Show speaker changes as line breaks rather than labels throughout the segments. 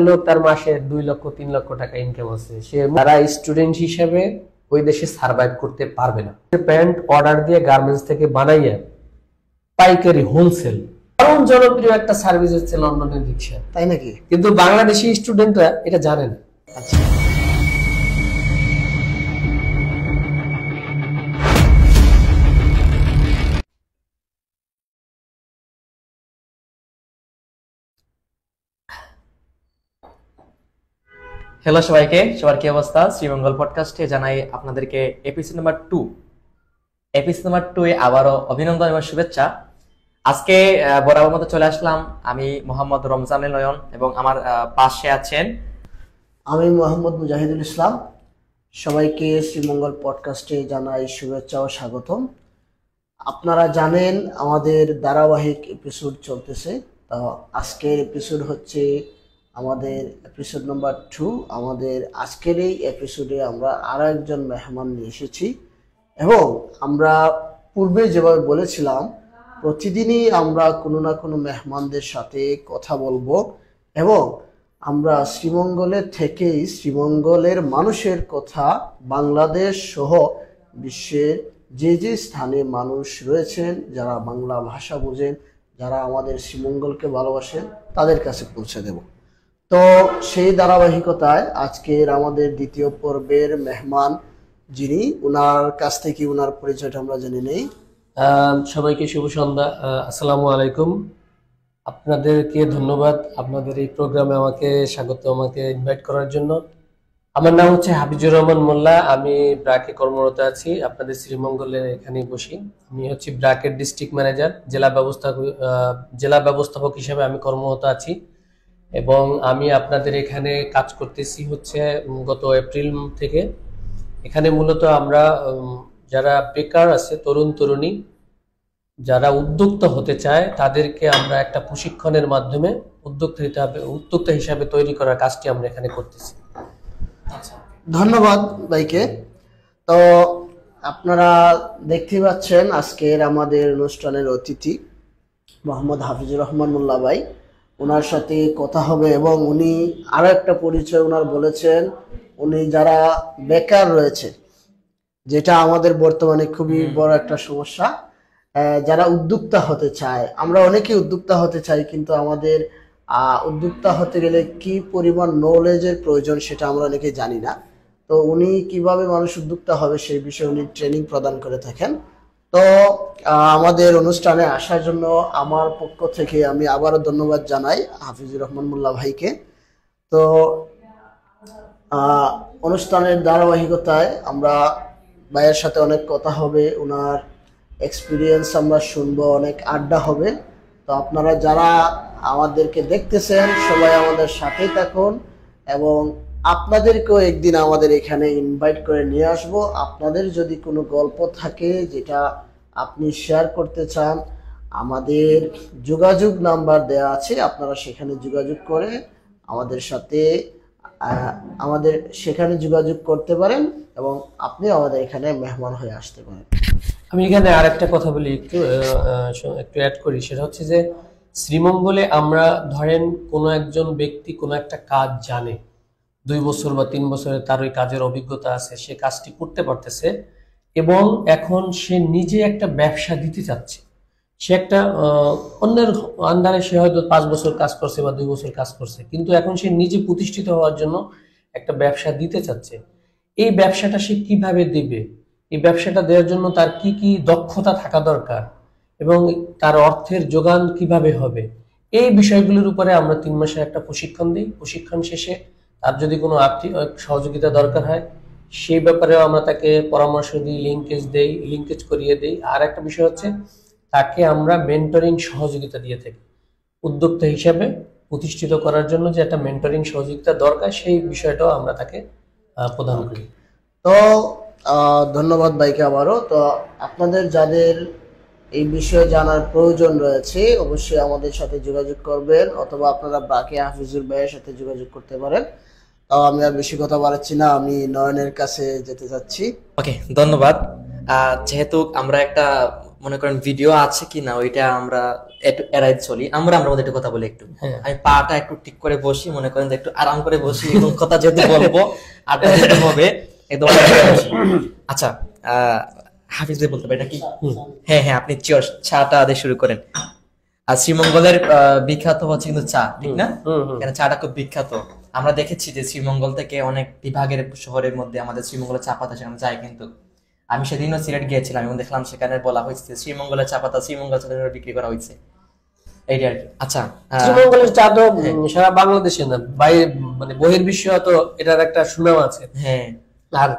লোক তার মাসে 2 লক্ষ 3 লক্ষ টাকা ইনকাম আছে, সে তারা স্টুডেন্ট হিসেবে ওই দেশে সার্ভাইভ করতে পারবে না। প্যান্ট অর্ডার দিয়ে গার্মেন্টস থেকে বানাইয়া পাইকারি হোলসেল কারণ জনপ্রিয় একটা সার্ভিস হচ্ছে লন্ডনের রিক্সা,
তাই নাকি?
কিন্তু বাংলাদেশি স্টুডেন্টরা এটা জানে না।
আচ্ছা,
হ্যালো সবাইকে, সবার কি অবস্থা? শ্রীমঙ্গল পডকাস্টে জানাই আপনাদেরকে এপিসোড নাম্বার 2 এ আবারও অভিনন্দন এবং শুভেচ্ছা। আজকে বরাবর মতো চলে আসলাম আমি মোহাম্মদ রমজানুল নয়ন এবং আমার পাশে আছেন
আমি মোহাম্মদ মুজাহিদুল ইসলাম। সবাইকে শ্রীমঙ্গল পডকাস্টে জানাই শুভেচ্ছা ও স্বাগতম। আপনারা জানেন আমাদের ধারাবাহিক এপিসোড চলতেছে, তো আজকের এপিসোড হচ্ছে আমাদের এপিসোড নাম্বার 2। আমাদের আজকের এই এপিসোডে আমরা আরো একজন মেহমান নিয়ে এসেছি এবং আমরা পূর্বে যেভাবে বলেছিলাম প্রতিদিনই আমরা কোনো না কোনো মেহমানদের সাথে কথা বলবো এবং আমরা শ্রীমঙ্গলের থেকেই শ্রীমঙ্গলের মানুষের কথা বাংলাদেশ সহ বিশ্বের যে যে স্থানে মানুষ রয়েছেন, যারা বাংলা ভাষা বোঝেন, যারা আমাদের শ্রীমঙ্গলকে ভালোবাসেন, তাদের কাছে পৌঁছে দেব। তো সেই ধারাবাহিকতায় আজকের আমাদের দ্বিতীয় পর্বের মেহমান যিনি, ওনার কাছ থেকে ওনার পরিচয়টা আমরা জেনে নেই।
সবাইকে শুভ সন্ধ্যা, আসসালামু আলাইকুম। আপনাদেরকে ধন্যবাদ আপনাদের এই প্রোগ্রামে আমাকে স্বাগত, আমাকে ইনভাইট করার জন্য। আমার নাম হচ্ছে হাফিজুর রহমান মোল্লা, আমি ব্র্যাকে কর্মরত আছি, আপনাদের শ্রীমঙ্গলের এখানেই বসি। আমি হচ্ছে ব্র্যাকের ডিস্ট্রিক্ট ম্যানেজার, জেলা ব্যবস্থাপক হিসেবে আমি কর্মরত আছি এবং আমি আপনাদের এখানে কাজ করতেছি হচ্ছে গত এপ্রিল থেকে। এখানে মূলত আমরা যারা বেকার আছে, তরুণ তরুণী যারা উদ্যোক্তা হতে চায়, তাদেরকে আমরা একটা প্রশিক্ষণের মাধ্যমে উদ্যোক্তা হিসাবে তৈরি করার কাজটি আমরা এখানে করতেছি।
ধন্যবাদ ভাইকে। তো আপনারা দেখতে পাচ্ছেন আজকের আমাদের অনুষ্ঠানের অতিথি মোহাম্মদ হাফিজুর রহমান মোল্লা ভাই। ওনার সাথে কথা হবে এবং উনি আরো একটা পরিচয় ওনার বলেছেন, উনি যারা বেকার রয়েছে, যেটা আমাদের বর্তমানে খুবই বড় একটা সমস্যা, যারা উদ্যোক্তা হতে চায়। আমরা অনেকেই উদ্যোক্তা হতে চাই, কিন্তু আমাদের উদ্যোক্তা হতে গেলে কি পরিমাণ নলেজের প্রয়োজন সেটা আমরা অনেকেই জানি না। তো উনি কিভাবে মানুষ উদ্যোক্তা হবে সেই বিষয়ে উনি ট্রেনিং প্রদান করে থাকেন। তো আমাদের অনুষ্ঠানে আসার জন্য আমার পক্ষ থেকে আমি আবারও ধন্যবাদ জানাই হাফিজুর রহমান মোল্লা ভাইকে। তো অনুষ্ঠানের ধারাবাহিকতায় আমরা ভাইয়ের সাথে অনেক কথা হবে, ওনার এক্সপিরিয়েন্স আমরা শুনবো, অনেক আড্ডা হবে। তো আপনারা যারা আমাদেরকে দেখতেছেন সবাই আমাদের সাথেই থাকুন এবং আপনাদেরকেও একদিন আমাদের এখানে ইনভাইট করে নিয়ে আসবো। আপনাদের যদি কোনো গল্প থাকে যেটা আপনি শেয়ার করতে চান, আমাদের যোগাযোগ নাম্বার দেওয়া আছে, আপনারা সেখানে যোগাযোগ করে আমাদের সেখানে যোগাযোগ করতে পারেন এবং আপনি আমাদের এখানে মেহমান হয়ে আসতে পারেন।
আমি এখানে আর একটা কথা বলি, একটু অ্যাড করি। সেটা হচ্ছে যে শ্রীমঙ্গলে আমরা ধরেন কোনো একজন ব্যক্তি কোনো একটা কাজ জানে, 2 বছর বা 3 বছরে তার ওই কাজের অভিজ্ঞতা আছে, সে কাজটি করতে পারতেছে এবং এখন সে নিজে একটা ব্যবসা দিতে চাচ্ছে। সে একটা অন্যের আন্ডারে সে হয়তো 5 বছর কাজ করছে বা 2 বছর কাজ করছে, কিন্তু এখন সে নিজে প্রতিষ্ঠিত হওয়ার জন্য একটা ব্যবসা দিতে চাচ্ছে। এই ব্যবসাটা সে কিভাবে দিবে, এই ব্যবসাটা দেওয়ার জন্য তার কি কি দক্ষতা থাকা দরকার এবং তার অর্থের যোগান কিভাবে হবে, এই বিষয়গুলোর উপরে আমরা 3 মাসের একটা প্রশিক্ষণ দিই। প্রশিক্ষণ শেষে তার যদি কোনো আর্থিক সহযোগিতা দরকার হয় সেই ব্যাপারেও আমরা তাকে পরামর্শ দিই, লিঙ্কেজ করিয়ে দিই। আর একটা বিষয় হচ্ছে তাকে আমরা মেন্টরিং সহযোগিতা দিয়ে থাকি। উদ্যোক্তা হিসাবে প্রতিষ্ঠিত করার জন্য যে একটা মেন্টরিং সহযোগিতা দরকার, সেই বিষয়টাও আমরা তাকে প্রদান করি।
তো ধন্যবাদ ভাইকে আবারও। তো আপনাদের যাদের এই বিষয়ে জানার প্রয়োজন রয়েছে অবশ্যই আমাদের সাথে যোগাযোগ করবেন, অথবা আপনারা ব্র্যাকে হাফিজুর ভাইয়ের সাথে যোগাযোগ করতে পারেন। তো আমি আর বেশি কথা বাড়াচ্ছি না, আমি নয়নের কাছে যেতে চাচ্ছি।
ওকে, ধন্যবাদ। যেহেতু আমরা একটা মনে করেন ভিডিও আছে কি না ওইটা আমরা একটু এড়াই চলি, আমরা মধ্যে একটু কথা বলি একটু।
হ্যাঁ।
আমি পাটা একটু ঠিক করে বসি, মনে করেন যে একটু আরাম করে বসি, এবং কথা যেহেতু বলবো আড্ডা যেহেতু হবে একদম আরাম করে বসি। আচ্ছা, হাফিজ ভাই বলতে পারি নাকি? হ্যাঁ হ্যাঁ, আপনি চিয়ার্স, চাটা দিয়ে শুরু করেন। আর শ্রীমঙ্গলের বিখ্যাত হচ্ছে কিন্তু চা, ঠিক না? কেন চাটা খুব বিখ্যাত। আমরা দেখেছি যে শ্রীমঙ্গল থেকে অনেক বিভাগের শহরের মধ্যে আমাদের শ্রীমঙ্গলের চা পাতা সেখানে যায়, কিন্তু আমি সেদিনও সিলেট গিয়েছিলাম এবং দেখলাম সেখানে বলা হয়েছে শ্রীমঙ্গলের চা পাতা শ্রীমঙ্গল চা বিক্রি করা হয়েছে, এইটা আর কি। আচ্ছা,
শ্রীমঙ্গলের চা তো সারা বাংলাদেশে না, বাইরে মানে বহির্বিশ্বে তো এটার একটা সুনাম আছে।
হ্যাঁ,
আর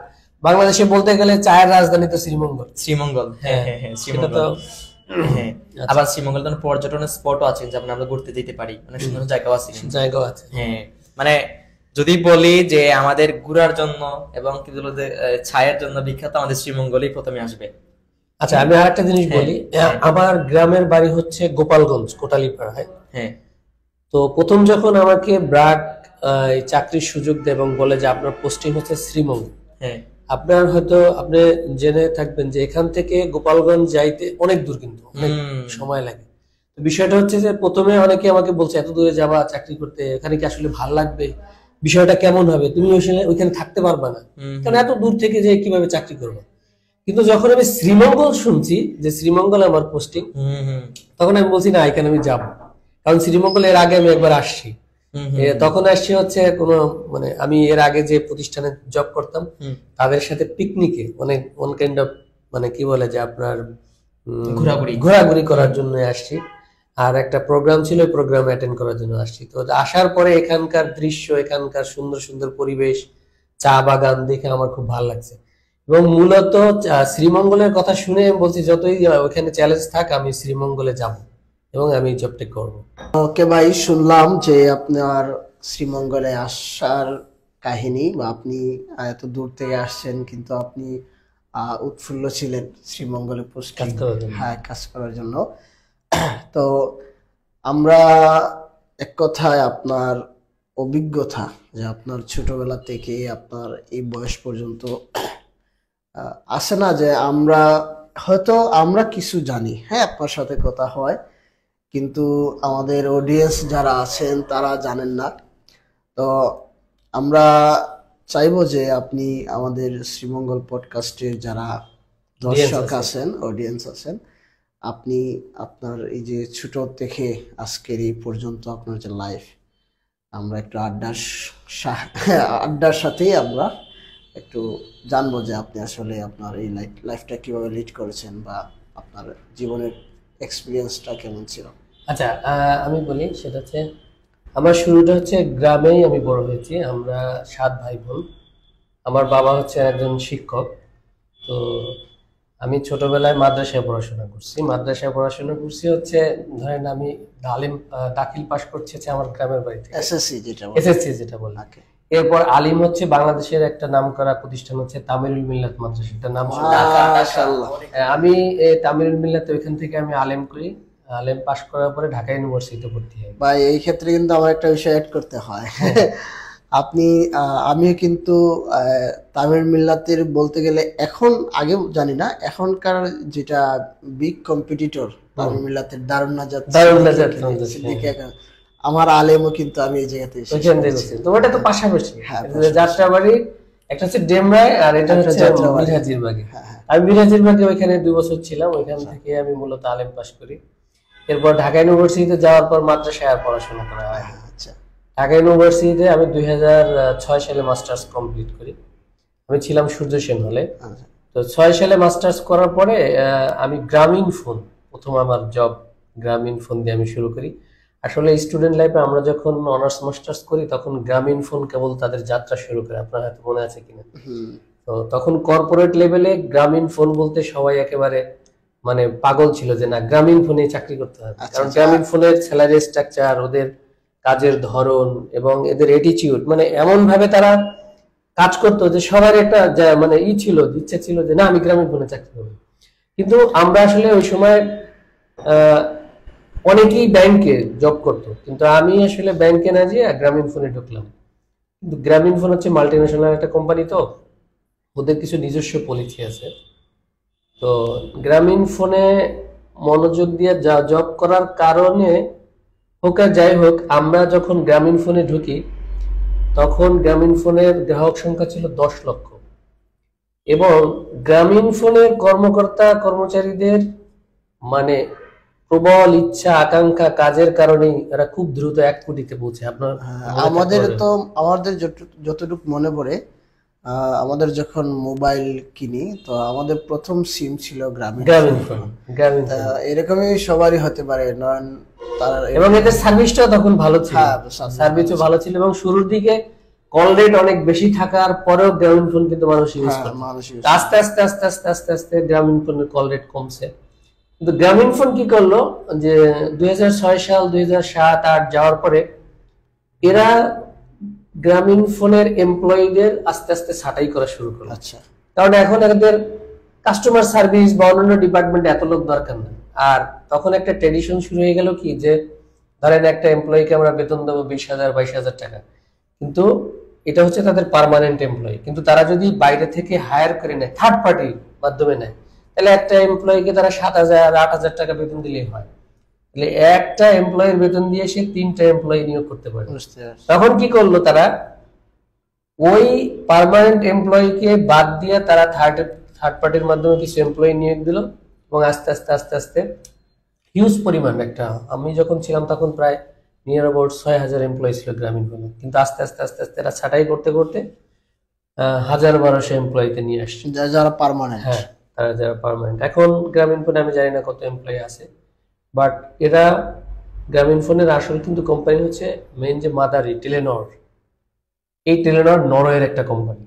বাংলাদেশে বলতে গেলে চায়ের রাজধানী তো শ্রীমঙ্গল।
শ্রীমঙ্গল, হ্যাঁ হ্যাঁ হ্যাঁ,
সেটা তো
শ্রীমঙ্গল। হ্যাঁ, আবার শ্রীমঙ্গল তো পর্যটনের স্পটও আছে, যেমন আমরা ঘুরতে যেতে পারি, অনেক সুন্দর জায়গাও আছে।
জায়গাও আছে।
হ্যাঁ, মানে যদি বলি যে আমাদের ঘোরার জন্য এবং কি বলবো যে ছায়ের জন্য বিখ্যাত, আমাদের শ্রীমঙ্গলই প্রথমে আসবে।
আচ্ছা, আমি আরেকটা জিনিস বলি, আমার গ্রামের বাড়ি হচ্ছে গোপালগঞ্জ, কোটালীপাড়ায়।
হ্যাঁ,
তো প্রথম যখন আমাকে ব্র্যাক চাকরির সুযোগ দেয় এবং বলে যে আপনার পোস্টিং হচ্ছে শ্রীমঙ্গল,
হ্যাঁ,
আপনার হয়তো আপনি জেনে থাকবেন যে এখান থেকে গোপালগঞ্জ যাইতে অনেক দূর, কিন্তু অনেক সময় লাগে। তো বিষয়টা হচ্ছে যে প্রথমে অনেকে আমাকে বলছে এত দূরে যাবা চাকরি করতে, এখানে কি আসলে ভাল লাগবে, বিষয়টা কেমন হবে, তুমি ওইখানে থাকতে পারবা না, কারণ এত দূর থেকে যে কিভাবে চাকরি করবো। কিন্তু যখন আমি শ্রীমঙ্গল শুনছি যে শ্রীমঙ্গল আমার পোস্টিং, তখন আমি বলছি না, এখানে আমি যাবো। কারণ শ্রীমঙ্গল এর আগে আমি একবার আসছি, তখন আসছি হচ্ছে কোনো মানে আমি এর আগে যে প্রতিষ্ঠানে জব করতাম তাদের সাথে পিকনিকে, অনেক ওয়ান কাইন্ড অফ মানে কি বলে যে আপনার ঘোরাঘুরি করার জন্য আসছি। আর একটা প্রোগ্রাম ছিল, ওই প্রোগ্রাম অ্যাটেন্ড করার জন্য আসছি। তো আসার পরে এখানকার দৃশ্য, এখানকার সুন্দর সুন্দর পরিবেশ, চা বাগান দেখে আমার খুব ভালো লাগছে। এবং মূলত শ্রীমঙ্গলের কথা শুনে বলছি যতই ওখানে চ্যালেঞ্জ থাক আমি শ্রীমঙ্গলে যাব এবং আমি জবটা করব।
ওকে ভাই, শুনলাম যে আপনার শ্রীমঙ্গলে আসার কাহিনী, বা আপনি এত দূর থেকে আসছেন, কিন্তু আপনি উৎফুল্ল ছিলেন শ্রীমঙ্গলে পোস্টিং, হ্যাঁ, কাজ করার জন্য। তো আমরা এক কথায় আপনার অভিজ্ঞতা, যে আপনার ছোটবেলা থেকে আপনার এই বয়স পর্যন্ত আসে না যে আমরা কিছু জানি, হ্যাঁ, আপনার সাথে কথা হয়, কিন্তু আমাদের অডিয়েন্স যারা আছেন তারা জানেন না। তো আমরা চাইবো যে আপনি আমাদের শ্রীমঙ্গল পডকাস্টের যারা দর্শক আছেন, অডিয়েন্স আছেন, আপনি আপনার এই যে ছোট থেকে আজকের এই পর্যন্ত আপনার যে লাইফ, আমরা একটু আড্ডার সাথেই আমরা একটু জানবো যে আপনি আসলে আপনার এই লাইফটা কিভাবে লিড করেছেন, বা আপনার জীবনের এক্সপিরিয়েন্সটা কেমন ছিল।
আচ্ছা, আমি বলি, সেটা হচ্ছে আমার শুরুটা হচ্ছে গ্রামেই আমি বড় হয়েছি। আমরা 7 ভাই বোন। আমার বাবা হচ্ছে একজন শিক্ষক। তো আমি ছোটবেলায় মাদ্রাসায় পড়াশোনা করছি হচ্ছে ধরেন আমি দাখিল পাশ করছি হচ্ছে আমার গ্রামের বাড়ি থেকে, এসএসসি যেটা বলে। এরপর আলিম হচ্ছে বাংলাদেশের একটা নামকরা প্রতিষ্ঠান হচ্ছে তামিরুল মিল্লাত মাদ্রাসা, এটার নাম আমি তামিরুল মিল্লাত, ওইখান থেকে আমি আলেম করি। আলেম পাশ করার পরে ঢাকা ইউনিভার্সিটিতে ভর্তি হই।
ভাই, এই ক্ষেত্রে কিন্তু আমার একটা বিষয় অ্যাড করতে হয়। আমিও কিন্তু তামিরুল মিল্লাতের বলতে গেলে এখন, আগে জানি না, এখনকার যেটা বিগ কম্পিটিটর তামিরুল মিল্লাতের দারুন নাজাত, আমার আলেমও কিন্তু আমি এই জায়গাতে
তো ওটা তো পাশাপাশি, যাত্রাবাড়ি, একটা হচ্ছে ডেমরায় আর এটা হচ্ছে মিরহাজিরবাগে। আমি মিরহাজিরবাগে ওইখানে 2 বছর ছিলাম, ওইখান থেকে আমি মূলত আলেম পাশ করি। এরপর ঢাকা ইউনিভার্সিটিতে যাওয়ার পর মাদ্রাসায় আর পড়াশোনা করা হয়। ঢাকা ইউনিভার্সিটিতে আমি 2006 সালে মাস্টার্স কমপ্লিট করি। আমি ছিলাম সূর্য সেন হলে। তো 6 সালে মাস্টার্স করার পরে আমি গ্রামীণ ফোন, প্রথম আমার জব গ্রামীণ ফোন দিয়ে আমি শুরু করি। আসলে স্টুডেন্ট লাইফে আমরা যখন অনার্স মাস্টার্স করি তখন গ্রামীণ ফোন কেবল তাদের যাত্রা শুরু করে, আপনার হয়তো মনে আছে কিনা। তো তখন কর্পোরেট লেভেলে গ্রামীণ ফোন বলতে সবাই একেবারে মানে পাগল ছিল যে না, গ্রামীণ ফোনে চাকরি করতে হবে। কারণ গ্রামীণ ফোনের স্যালারি স্ট্রাকচার, ওদের কাজের ধরন এবং এদের অ্যাটিটিউড, মানে এমন ভাবে তারা কাজ করতো যে সবার একটা মানে ইচ্ছা ছিল যে না, আমি গ্রামীণ ফোনে চাকরি করবো। কিন্তু আমরা আসলে ওই সময় অনেকেই ব্যাংকে জব করতো, কিন্তু আমি আসলে ব্যাংকে না যেয়ে গ্রামীণ ফোনে ঢুকলাম। কিন্তু গ্রামীণ ফোন হচ্ছে মাল্টিন্যাশনাল একটা কোম্পানি, তো ওদের কিছু নিজস্ব পলিসি আছে। তো গ্রামীণ ফোনে মনোযোগ দিয়ে জব করার কারণে হোক আর যাই হোক, আমরা যখন গ্রামীণ ফোনে ঢুকি তখন গ্রামীণ ফোনের গ্রাহক সংখ্যা ছিল 10 লক্ষ, এবং গ্রামীণ ফোনের কর্মকর্তা কর্মচারীদের মানে প্রবল ইচ্ছা আকাঙ্ক্ষা কাজের কারণেই এরা খুব দ্রুত 1 কোটিতে পৌঁছে। আপনার
আমাদের যতটুকু মনে পড়ে, আমাদের যখন মোবাইল কিনি তো আমাদের প্রথম সিম ছিল গ্রামীণ ফোন। এরকমই সবারই হতে পারে,
এবং এদের সার্ভিসটাও তখন ভালো ছিল, সার্ভিসও ভালো ছিল, এবং শুরুর দিকে কল রেট অনেক বেশি থাকার পরেও গ্রামীণ ফোন কিন্তু মানুষ ইউজ করে। আস্তে আস্তে আস্তে আস্তে আস্তে আস্তে গ্রামীণ ফোনের কল রেট কমছে। কিন্তু গ্রামীণ ফোন কি করলো যে 2006 সাল 2007-08 যাওয়ার পরে এরা গ্রামীণ ফোনের এমপ্লয়ীদের আস্তে আস্তে ছাঁটাই করা শুরু করলো।
আচ্ছা,
কারণ এখন এদের কাস্টমার সার্ভিস বা অন্যান্য ডিপার্টমেন্টে এত লোক দরকার নেই। আর তখন একটা ট্রেডিশন শুরু হয়ে গেল কি, যে ধরেন একটা এমপ্লয়ীকে আমরা বেতন দেবো 20,000-22,000 টাকা, কিন্তু এটা হচ্ছে তাদের পার্মানেন্ট এমপ্লয়ি। কিন্তু তারা যদি বাইরে থেকে হায়ার করে নেয়, থার্ড পার্টির মাধ্যমে নেয়, তাহলে একটা এমপ্লয়িকে তারা 7,000-8,000 টাকা বেতন দিলেই হয়। তাহলে একটা এমপ্লয়ির বেতন দিয়ে সে 3টা এমপ্লয়ি নিয়োগ করতে পারে। তখন কি করলো তারা, ওই পার্মানেন্ট এমপ্লয়িকে বাদ দিয়ে তারা থার্ড পার্টির মাধ্যমে কিছু এমপ্লয়ি নিয়োগ দিল, এবং আস্তে আস্তে আস্তে আস্তে হিউজ পরিমাণ একটা, আমি যখন ছিলাম তখন প্রায় নিয়ার অ্যাবাউট 6,000 এমপ্লয়ি ছিল গ্রামীণ ফোনে। কিন্তু আস্তে আস্তে আস্তে আস্তে এরা ছাঁটাই করতে করতে 1,000-1,200 এমপ্লয়িতে নিয়ে আসছে,
যারা পার্মানেন্ট।
হ্যাঁ, তারা যারা পার্মানেন্ট। এখন গ্রামীণ ফোনে আমি জানি না কত এমপ্লয়ি আছে, বাট এরা গ্রামীণ ফোনের আসল কিন্তু কোম্পানি হচ্ছে মেইন যে মাদারি টেলিনর। এই টেলিনর নরওয়ের একটা কোম্পানি।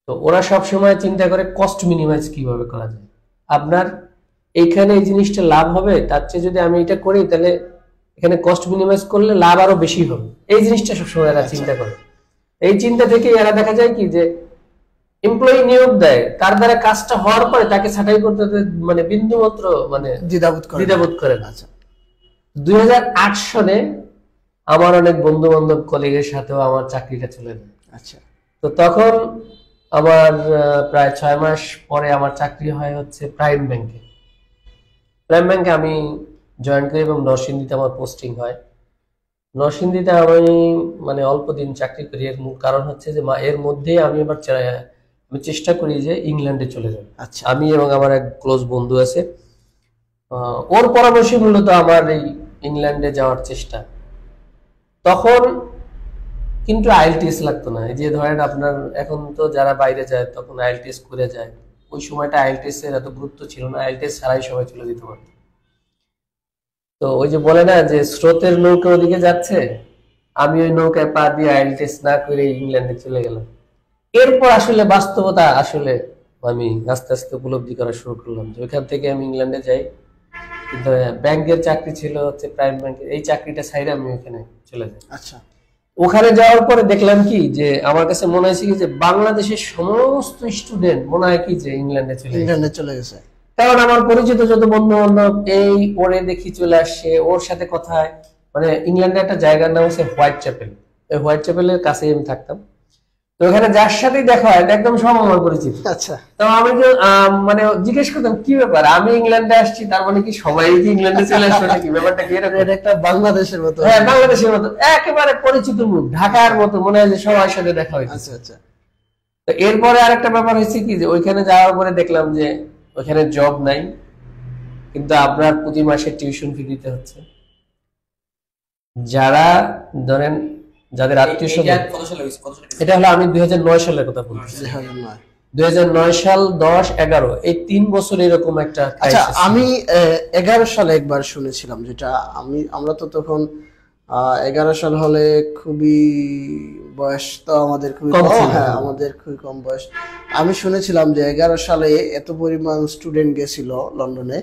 তো ওরা সব সময় চিন্তা করে কস্ট মিনিমাইজ কিভাবে করা যায়। আপনার এইখানে এই জিনিসটা লাভ হবে, তার চেয়ে যদি আমি এটা করি তাহলে এখানে কস্ট মিনিমাইজ করলে লাভ আরো বেশি হবে। এই জিনিসটা সবসময় এরা চিন্তা করে। এই চিন্তা থেকে এরা দেখা যায় কি, যে এমপ্লয়ি নিয়োগ দেয়, তার দ্বারা কাজটা হওয়ার পরে তাকে ছাঁটাই করতে মানে বিন্দু মাত্র মানে দ্বিধাবোধ করে না। 2008 সনে আমার অনেক বন্ধু বান্ধব কলিগের সাথেও আমার চাকরিটা চলে যায়।
আচ্ছা,
তো তখন আমার প্রায় 6 মাস পরে আমার চাকরি হয় হচ্ছে প্রাইম ব্যাংকে। প্রাইম ব্যাংকে আমি জয়েন করি এবং নরসিংদীতে আমার পোস্টিং হয়। নরসিংদীতে আমি মানে অল্প দিন চাকরি করি। এর মূল কারণ হচ্ছে যে এর মধ্যে আমি এবার আমি চেষ্টা করি যে ইংল্যান্ডে চলে যাই।
আচ্ছা,
আমি এবং আমার এক ক্লোজ বন্ধু আছে, ওর পরামর্শে মূলত আমার এই ইংল্যান্ডে যাওয়ার চেষ্টা। তখন কিন্তু আইএলটিএস লাগতো না। এই যে ধরেন আপনার এখন তো যারা বাইরে যায় তখন আইএলটিএস করে যায়, ওই সময়টা আইএলটিএস এর এত গুরুত্ব ছিল না, আইএলটিএস ছাড়াই সবাই চলে যেতে পারত। তো ওই যে বলে না যে স্রোতের নৌকা ওদিকে যাচ্ছে, আমি ওই নৌকায় পা দিয়ে আইএলটিএস না করে ইংল্যান্ডে চলে গেলাম। এরপর আসলে বাস্তবতা আসলে আমি আস্তে আস্তে উপলব্ধি করা শুরু করলাম যে ওইখান থেকে আমি ইংল্যান্ডে যাই। কিন্তু ব্যাংকের চাকরি ছিল হচ্ছে প্রাইম ব্যাংকের, এই চাকরিটা ছাইরে আমি ওখানে চলে যাই।
আচ্ছা,
ওখানে যাওয়ার পরে দেখলাম কি, যে আমার কাছে মনে হয়েছে কি যে বাংলাদেশের সমস্ত স্টুডেন্ট মনে হয় কি যে ইংল্যান্ডে চলে গেছে। কারণ আমার পরিচিত যত বন্ধু বান্ধব এই ওরে দেখি চলে আসছে, ওর সাথে কথায় মানে ইংল্যান্ডে একটা জায়গার নাম হচ্ছে হোয়াইট চ্যাপেল। এই হোয়াইট চ্যাপেলের কাছেই আমি থাকতাম। তো ওখানে যার সাথেই দেখা হয় একদম সব আমার পরিচিত।
আচ্ছা,
তো আমি মানে জিজ্ঞেস করতাম কি ব্যাপার, আমি ইংল্যান্ডে আসছি, তার মানে কি সবাই কি ইংল্যান্ডে চলে আসছে নাকি, ব্যাপারটা কি এরকম?
এটা একটা বাংলাদেশের মতো।
হ্যাঁ, বাংলাদেশের মতো একেবারে পরিচিত মুখ, ঢাকার মতো মনে হয় যে সবার সাথে দেখা হয়েছে।
আচ্ছা আচ্ছা।
তো এরপরে আরেকটা ব্যাপার হয়েছে কি, যে ওইখানে যাওয়ার পরে দেখলাম যে ওইখানে জব নাই, কিন্তু আপনার প্রতি মাসে টিউশন ফি দিতে হচ্ছে। যারা ধরেন যাদের আত্মীয় স্বজন, এটা হলো আমি 2009 সালের কথা বলছি। 2009 সাল 10, 11 এই 3 বছর এরকম একটা।
আচ্ছা, আমি 11 সালে একবার শুনেছিলাম, যেটা আমরা তো তখন 11 সাল হলে খুবই বয়স তো আমাদের খুবই কম। হ্যাঁ, আমাদের খুবই কম বয়স। আমি শুনেছিলাম যে 11 সালে এত পরিমাণ স্টুডেন্ট গেছিল লন্ডনে,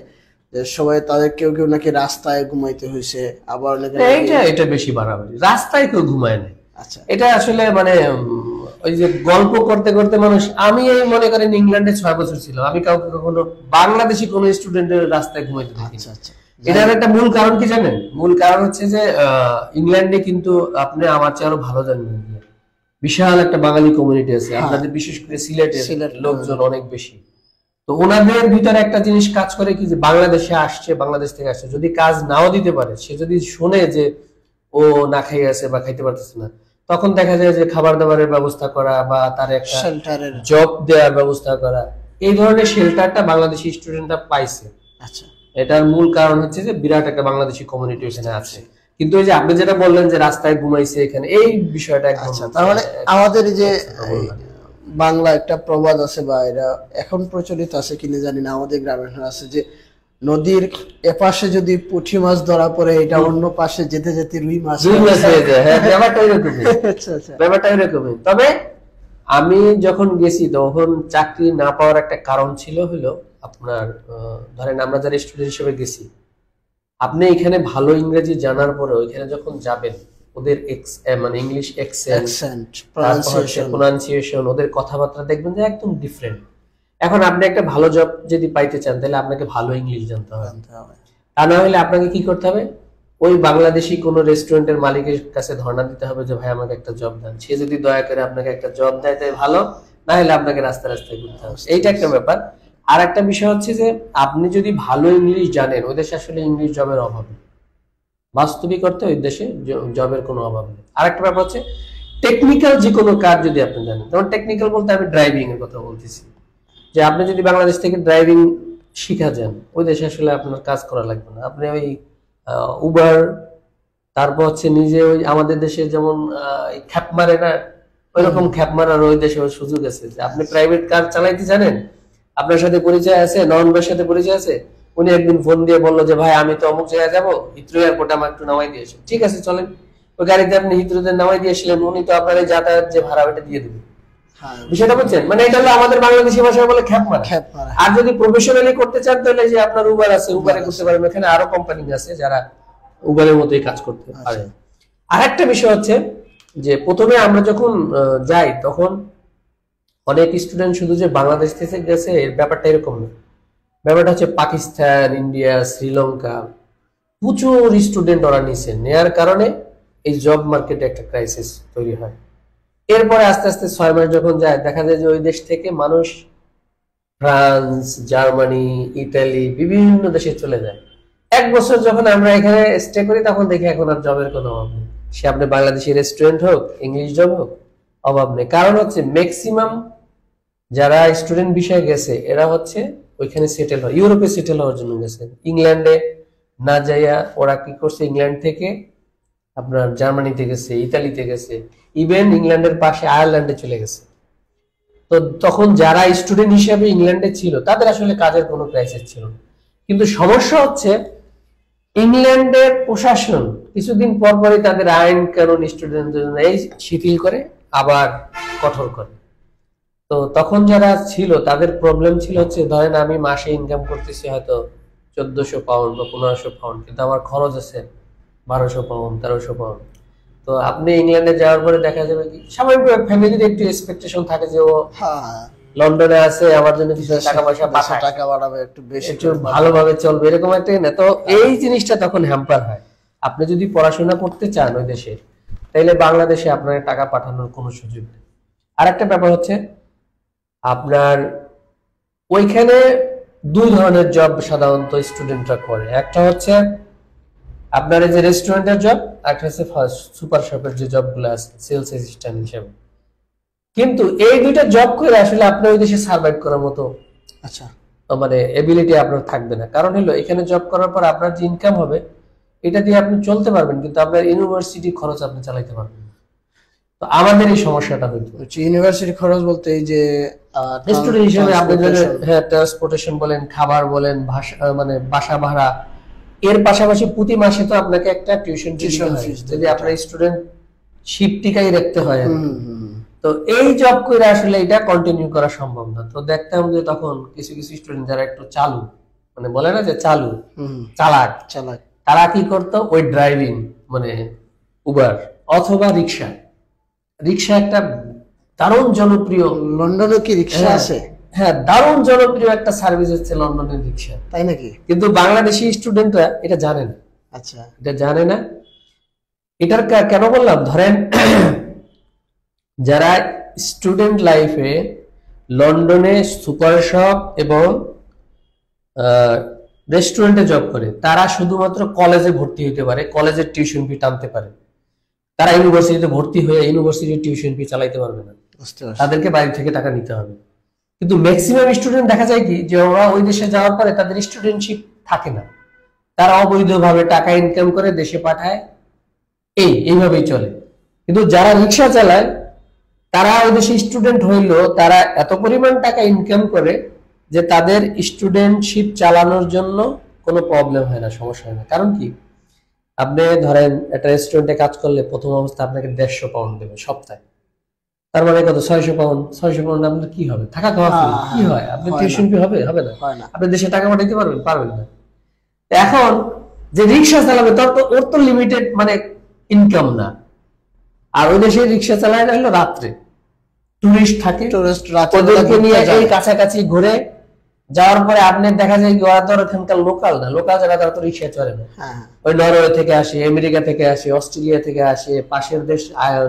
যে সবাই তাদের কেউ কেউ নাকি রাস্তায় ঘুমাইতে হয়েছে, আবার অনেকে
এটা বেশি বাড়াবাড়ি, রাস্তায় কেউ ঘুমায় না।
আচ্ছা,
এটা আসলে মানে ওই যে গল্প করতে করতে মানুষ, আমি এই মনে করেন ইংল্যান্ডে 6 বছর ছিল, আমি কাউকে কখনো বাংলাদেশি কোনো স্টুডেন্টের রাস্তায় ঘুমাইতে দেখি।
আচ্ছা আচ্ছা।
এটার একটা মূল কারণ কি জানেন? মূল কারণ হচ্ছে যে ইংল্যান্ডে কিন্তু আপনি আমার চেয়ে আরো ভালো জানেন, বিশাল একটা বাঙালি কমিউনিটি আছে আপনাদের, বিশেষ করে সিলেটের লোকজন অনেক বেশি। তো ওনাদের ভিতরে একটা জিনিস কাজ করে কি, যে বাংলাদেশে আসছে, বাংলাদেশ থেকে আসছে, যদি কাজ নাও দিতে পারে, সে যদি শোনে যে ও না খাইয়ে আছে বা খাইতে পারতেছে না, তখন দেখা যায় যে খাবার দাবারের ব্যবস্থা করা বা তার একটা
শেল্টারের।
জব দেওয়ার ব্যবস্থা করা, এই ধরনের শেল্টারটা বাংলাদেশি স্টুডেন্টরা পাইছে।
আচ্ছা,
এটার মূল কারণ হচ্ছে যে বিরাট একটা বাংলাদেশি কমিউনিটি এখানে আছে। কিন্তু ওই যে আপনি যেটা বললেন যে রাস্তায় ঘুমাইছে এখানে, এই বিষয়টা একদম
আচ্ছা, তার মানে আমাদের এই যে বাংলা একটা প্রবাদ আছে, বা এটা এখন প্রচলিত আছে কিনা জানি না, আমাদের গ্রামে আছে যে নদীর এপাশে যদি পুঁটি মাছ ধরা পড়ে, এটা অন্য পাশে যেতে যেতে রুই মাছ
হয়ে যায়। হ্যাঁ, ব্যাপারটা এরকমই।
আচ্ছা আচ্ছা,
ব্যাপারটা এরকমই। তবে আমি যখন গেছি তখন চাকরি না পাওয়ার একটা কারণ ছিল হলো আপনার ধরেন আমরা যারা স্টুডেন্ট হিসেবে গেছি, আপনি এখানে ভালো ইংরেজি জানার পরে ওইখানে যখন যাবেন, ওদের মানে ইংলিশ
অ্যাকসেন্ট,
প্রনাউন্সিয়েশন, ওদের কথাবার্তা দেখবেন যে একদম ডিফারেন্ট। এখন আপনি একটা ভালো জব যদি পাইতে চান, তাহলে আপনাকে ভালো ইংলিশ জানতে হবে। তা না হলে আপনাকে কি করতে হবে, ওই বাংলাদেশি কোন রেস্টুরেন্টের মালিকের কাছে ধর্ণা দিতে হবে যে ভাই আমাকে একটা জব দেন। সে যদি দয়া করে আপনাকে একটা জব দেয় তাই ভালো, না হলে আপনাকে রাস্তায় রাস্তায় ঘুরতে হবে। এইটা একটা ব্যাপার। আর একটা বিষয় হচ্ছে যে আপনি যদি ভালো ইংলিশ জানেন, ওই দেশে আসলে ইংলিশ জবের অভাব নেই। বাস্তবিক অর্থে ওই দেশে জবের কোনো অভাব নেই। আর একটা ব্যাপার হচ্ছে টেকনিক্যাল যে কোনো কাজ যদি আপনি জানেন, যেমন টেকনিক্যাল বলতে আমি ড্রাইভিং এর কথা বলতেছি, যে আপনি যদি বাংলাদেশ থেকে ড্রাইভিং শিখা যান, ওই দেশে আসলে আপনার কাজ করা লাগবে না। আপনি ওই উবার, তারপর হচ্ছে নিজে ওই আমাদের দেশে যেমন খ্যাপ মারে না, ওইরকম খ্যাপ মারার ওই দেশে সুযোগ আছে যে আপনি প্রাইভেট কার চালাইতে জানেন, আপনার সাথে পরিচয় আছে, নয়নবের সাথে পরিচয় আছে, উনি একদিন ফোন দিয়ে বললো যে ভাই আমি তো অমুক জায়গায় যাবো, হিথ্রো এয়ারপোর্টে আমার একটু নামাই দিয়েছে। ঠিক আছে চলেন, ওই গাড়িতে আপনি হিথ্রোতে নামাই দিয়েছিলেন, উনি তো আপনার এই যাতায়াত যে ভাড়া ওইটা দিয়ে দেবেন। বিষয়টা বুঝছেন? মানে এটা হলো আমাদের বাংলাদেশি ভাষায় বলে খ্যাপ মারা। আর যদি প্রফেশনালি করতে চান তাহলে যে আপনার উবার আছে, উবারে করতে পারবেন। এখানে আরো কোম্পানি আছে যারা উবারের মতোই কাজ করতে পারে। আর একটা বিষয় হচ্ছে যে প্রথমে আমরা যখন যাই তখন অনেক স্টুডেন্ট শুধু যে বাংলাদেশ থেকে গেছে এর ব্যাপারটা এরকম না। ব্যাপারটা হচ্ছে পাকিস্তান, ইন্ডিয়া, শ্রীলঙ্কা, প্রচুর স্টুডেন্ট ওরা নিছে। নেয়ার কারণে এই জব মার্কেটে একটা ক্রাইসিস তৈরি হয়। এরপরে আস্তে আস্তে 6 মাস যখন যায়, দেখা যায় যে ওই দেশ থেকে মানুষ ফ্রান্স, জার্মানি, ইতালি, বিভিন্ন দেশে চলে যায়। 1 বছর যখন আমরা এখানে স্টে করি তখন দেখি এখন আর জবের কোনো অভাব নেই। সে আপনি বাংলাদেশি রেস্টুরেন্ট হোক, ইংলিশ জব হোক, অভাব নেই। কারণ হচ্ছে ম্যাক্সিমাম যারা স্টুডেন্ট বিষয়ে গেছে এরা হচ্ছে ওইখানে সেটেল হয়, ইউরোপে সেটেল হওয়ার জন্য গেছে। ইংল্যান্ডে না যাইয়া ওরা কি করছে, ইংল্যান্ড থেকে আপনার জার্মানিতে গেছে, ইতালিতে গেছে, ইভেন ইংল্যান্ডের পাশে আয়ারল্যান্ডে চলে গেছে। তো তখন যারা স্টুডেন্ট হিসেবে ইংল্যান্ডে ছিল তাদের আসলে কাজের কোনো ক্রাইসিস ছিল না। কিন্তু সমস্যা হচ্ছে ইংল্যান্ডের প্রশাসন কিছুদিন পর পরই তাদের আইন কানুন স্টুডেন্টদের জন্য এই শিথিল করে আবার কঠোর করে। তো তখন যারা ছিল তাদের প্রবলেম ছিল হচ্ছে, ধরেন আমি মাসে ইনকাম করতেছি হয়তো 1400 পাউন্ড বা 1500 পাউন্ড, কিন্তু আমার খরচ আছে 1200 পাউন্ড, 1300 পাউন্ড। তো আপনি ইংল্যান্ডে যাওয়ার পরে দেখা যাবে কি স্বাভাবিকভাবে ফ্যামিলির একটু এক্সপেকটেশন থাকে যে ও লন্ডনে আছে, আমার জন্য কিছু টাকা পয়সা পাঠায়,
টাকা বাড়াবে, একটু বেশি,
একটু ভালোভাবে চলবে, এরকম একটা না। তো এই জিনিসটা তখন হ্যাম্পার হয়। আপনি যদি পড়াশোনা করতে চান ওই দেশে, তাইলে বাংলাদেশে আপনার টাকা পাঠানোর কোনো সুযোগ নেই। আর একটা ব্যাপার হচ্ছে আপনার ওইখানে 2 ধরনের জব সাধারণত স্টুডেন্টরা করে। একটা হচ্ছে আপনার এই যে রেস্টুরেন্টের জব, একটা হচ্ছে সুপার শপের যে জবগুলো আছে সেলস অ্যাসিস্ট্যান্ট হিসেবে। কিন্তু এই দুইটা জব করে আসলে আপনি ওই দেশে সার্ভাইভ করার মতো
আচ্ছা
মানে এবিলিটি আপনার থাকবে না। কারণ হলো এখানে জব করার পর আপনার যে ইনকাম হবে এটা দিয়ে আপনি চলতে পারবেন, কিন্তু আপনার ইউনিভার্সিটি খরচ আপনি চালাইতে পারবেন না। তো আমাদের এই সমস্যাটা হইতো।
ইউনিভার্সিটি খরচ বলতে এই যে
স্টুডেন্ট হিসেবে আপনি হ্যাঁ ট্রান্সপোর্টেশন বলেন, খাবার বলেন, ভাষা মানে বাসা ভাড়া, এর পাশাপাশি প্রতি মাসে তো আপনাকে একটা টিউশন ফিস যদি আপনার স্টুডেন্ট শিপ টিকাই রাখতে হয়। তো এই জব করে আসলে এটা কন্টিনিউ করা সম্ভব না। তো দেখতাম যে তখন কিছু কিছু স্টুডেন্ট যারা একটু চালু, মানে বলে না যে চালু, চালাক, তারা কি করতো, ওই ড্রাইভিং মানে উবার অথবা রিক্সা। রিক্সা একটা দারুণ জনপ্রিয়,
লন্ডনে কি রিক্সা আছে?
হ্যাঁ, দারুণ জনপ্রিয় একটা সার্ভিস হচ্ছে লন্ডনের রিক্সা।
তাই নাকি?
কিন্তু বাংলাদেশি স্টুডেন্টরা এটা জানে না।
আচ্ছা,
এটা জানে না। এটার কেন বললাম, ধরেন যারা স্টুডেন্ট লাইফে লন্ডনে সুপার শপ এবং রেস্টুরেন্টে জব করে, তারা শুধুমাত্র কলেজে ভর্তি হতে পারে, কলেজের টিউশন ফি টানতে পারে। তারা ইউনিভার্সিটিতে ভর্তি হয়ে ইউনিভার্সিটির টিউশন ফি চালাইতে পারবে না,
বুঝতে পারছি।
তাদেরকে বাইরে থেকে টাকা নিতে হবে। কিন্তু ম্যাক্সিমাম স্টুডেন্ট দেখা যায় কি যে ওরা ওই দেশে যাওয়ার পরে তাদের স্টুডেন্টশিপ থাকে না, তারা অবৈধভাবে টাকা ইনকাম করে দেশে পাঠায়, এইভাবেই চলে। কিন্তু যারা রিক্সা চালায় তারা ওই দেশে স্টুডেন্ট হইলেও তারা এত পরিমাণ টাকা ইনকাম করে যে তাদের স্টুডেন্টশিপ চালানোর জন্য কোনো প্রবলেম হয় না, সমস্যা হয় না। কারণ কি, আপনি ধরেন একটা রেস্টুরেন্টে কাজ করলে প্রথম অবস্থা আপনাকে 150 পাউন্ড দেবে সপ্তাহে, তার মানে কত, 600 পাউন্ড। 600 পাউন্ড আপনার কি হবে, থাকা খাওয়া free। কি হয়, আপনি টিউশন ফি হবে না, আপনি দেশে টাকা পাঠাইতে পারবেন না। এখন যে রিক্সা চালাবে ওর তো লিমিটেড মানে ইনকাম না, আর ওই দেশে রিক্সা চালায় হলো রাত্রে, টুরিস্ট থাকে, ওদেরকে নিয়ে এই কাছাকাছি ঘুরে যাওয়ার পরে আপনি দেখা যায় কি ওরা তো এখানকার লোকাল না, লোকাল যারা তারা তো রিক্সা চড়ে না, ওই নরওয়ে থেকে আসে, আমেরিকা থেকে আসে, অস্ট্রেলিয়া থেকে আসে, পাশের দেশ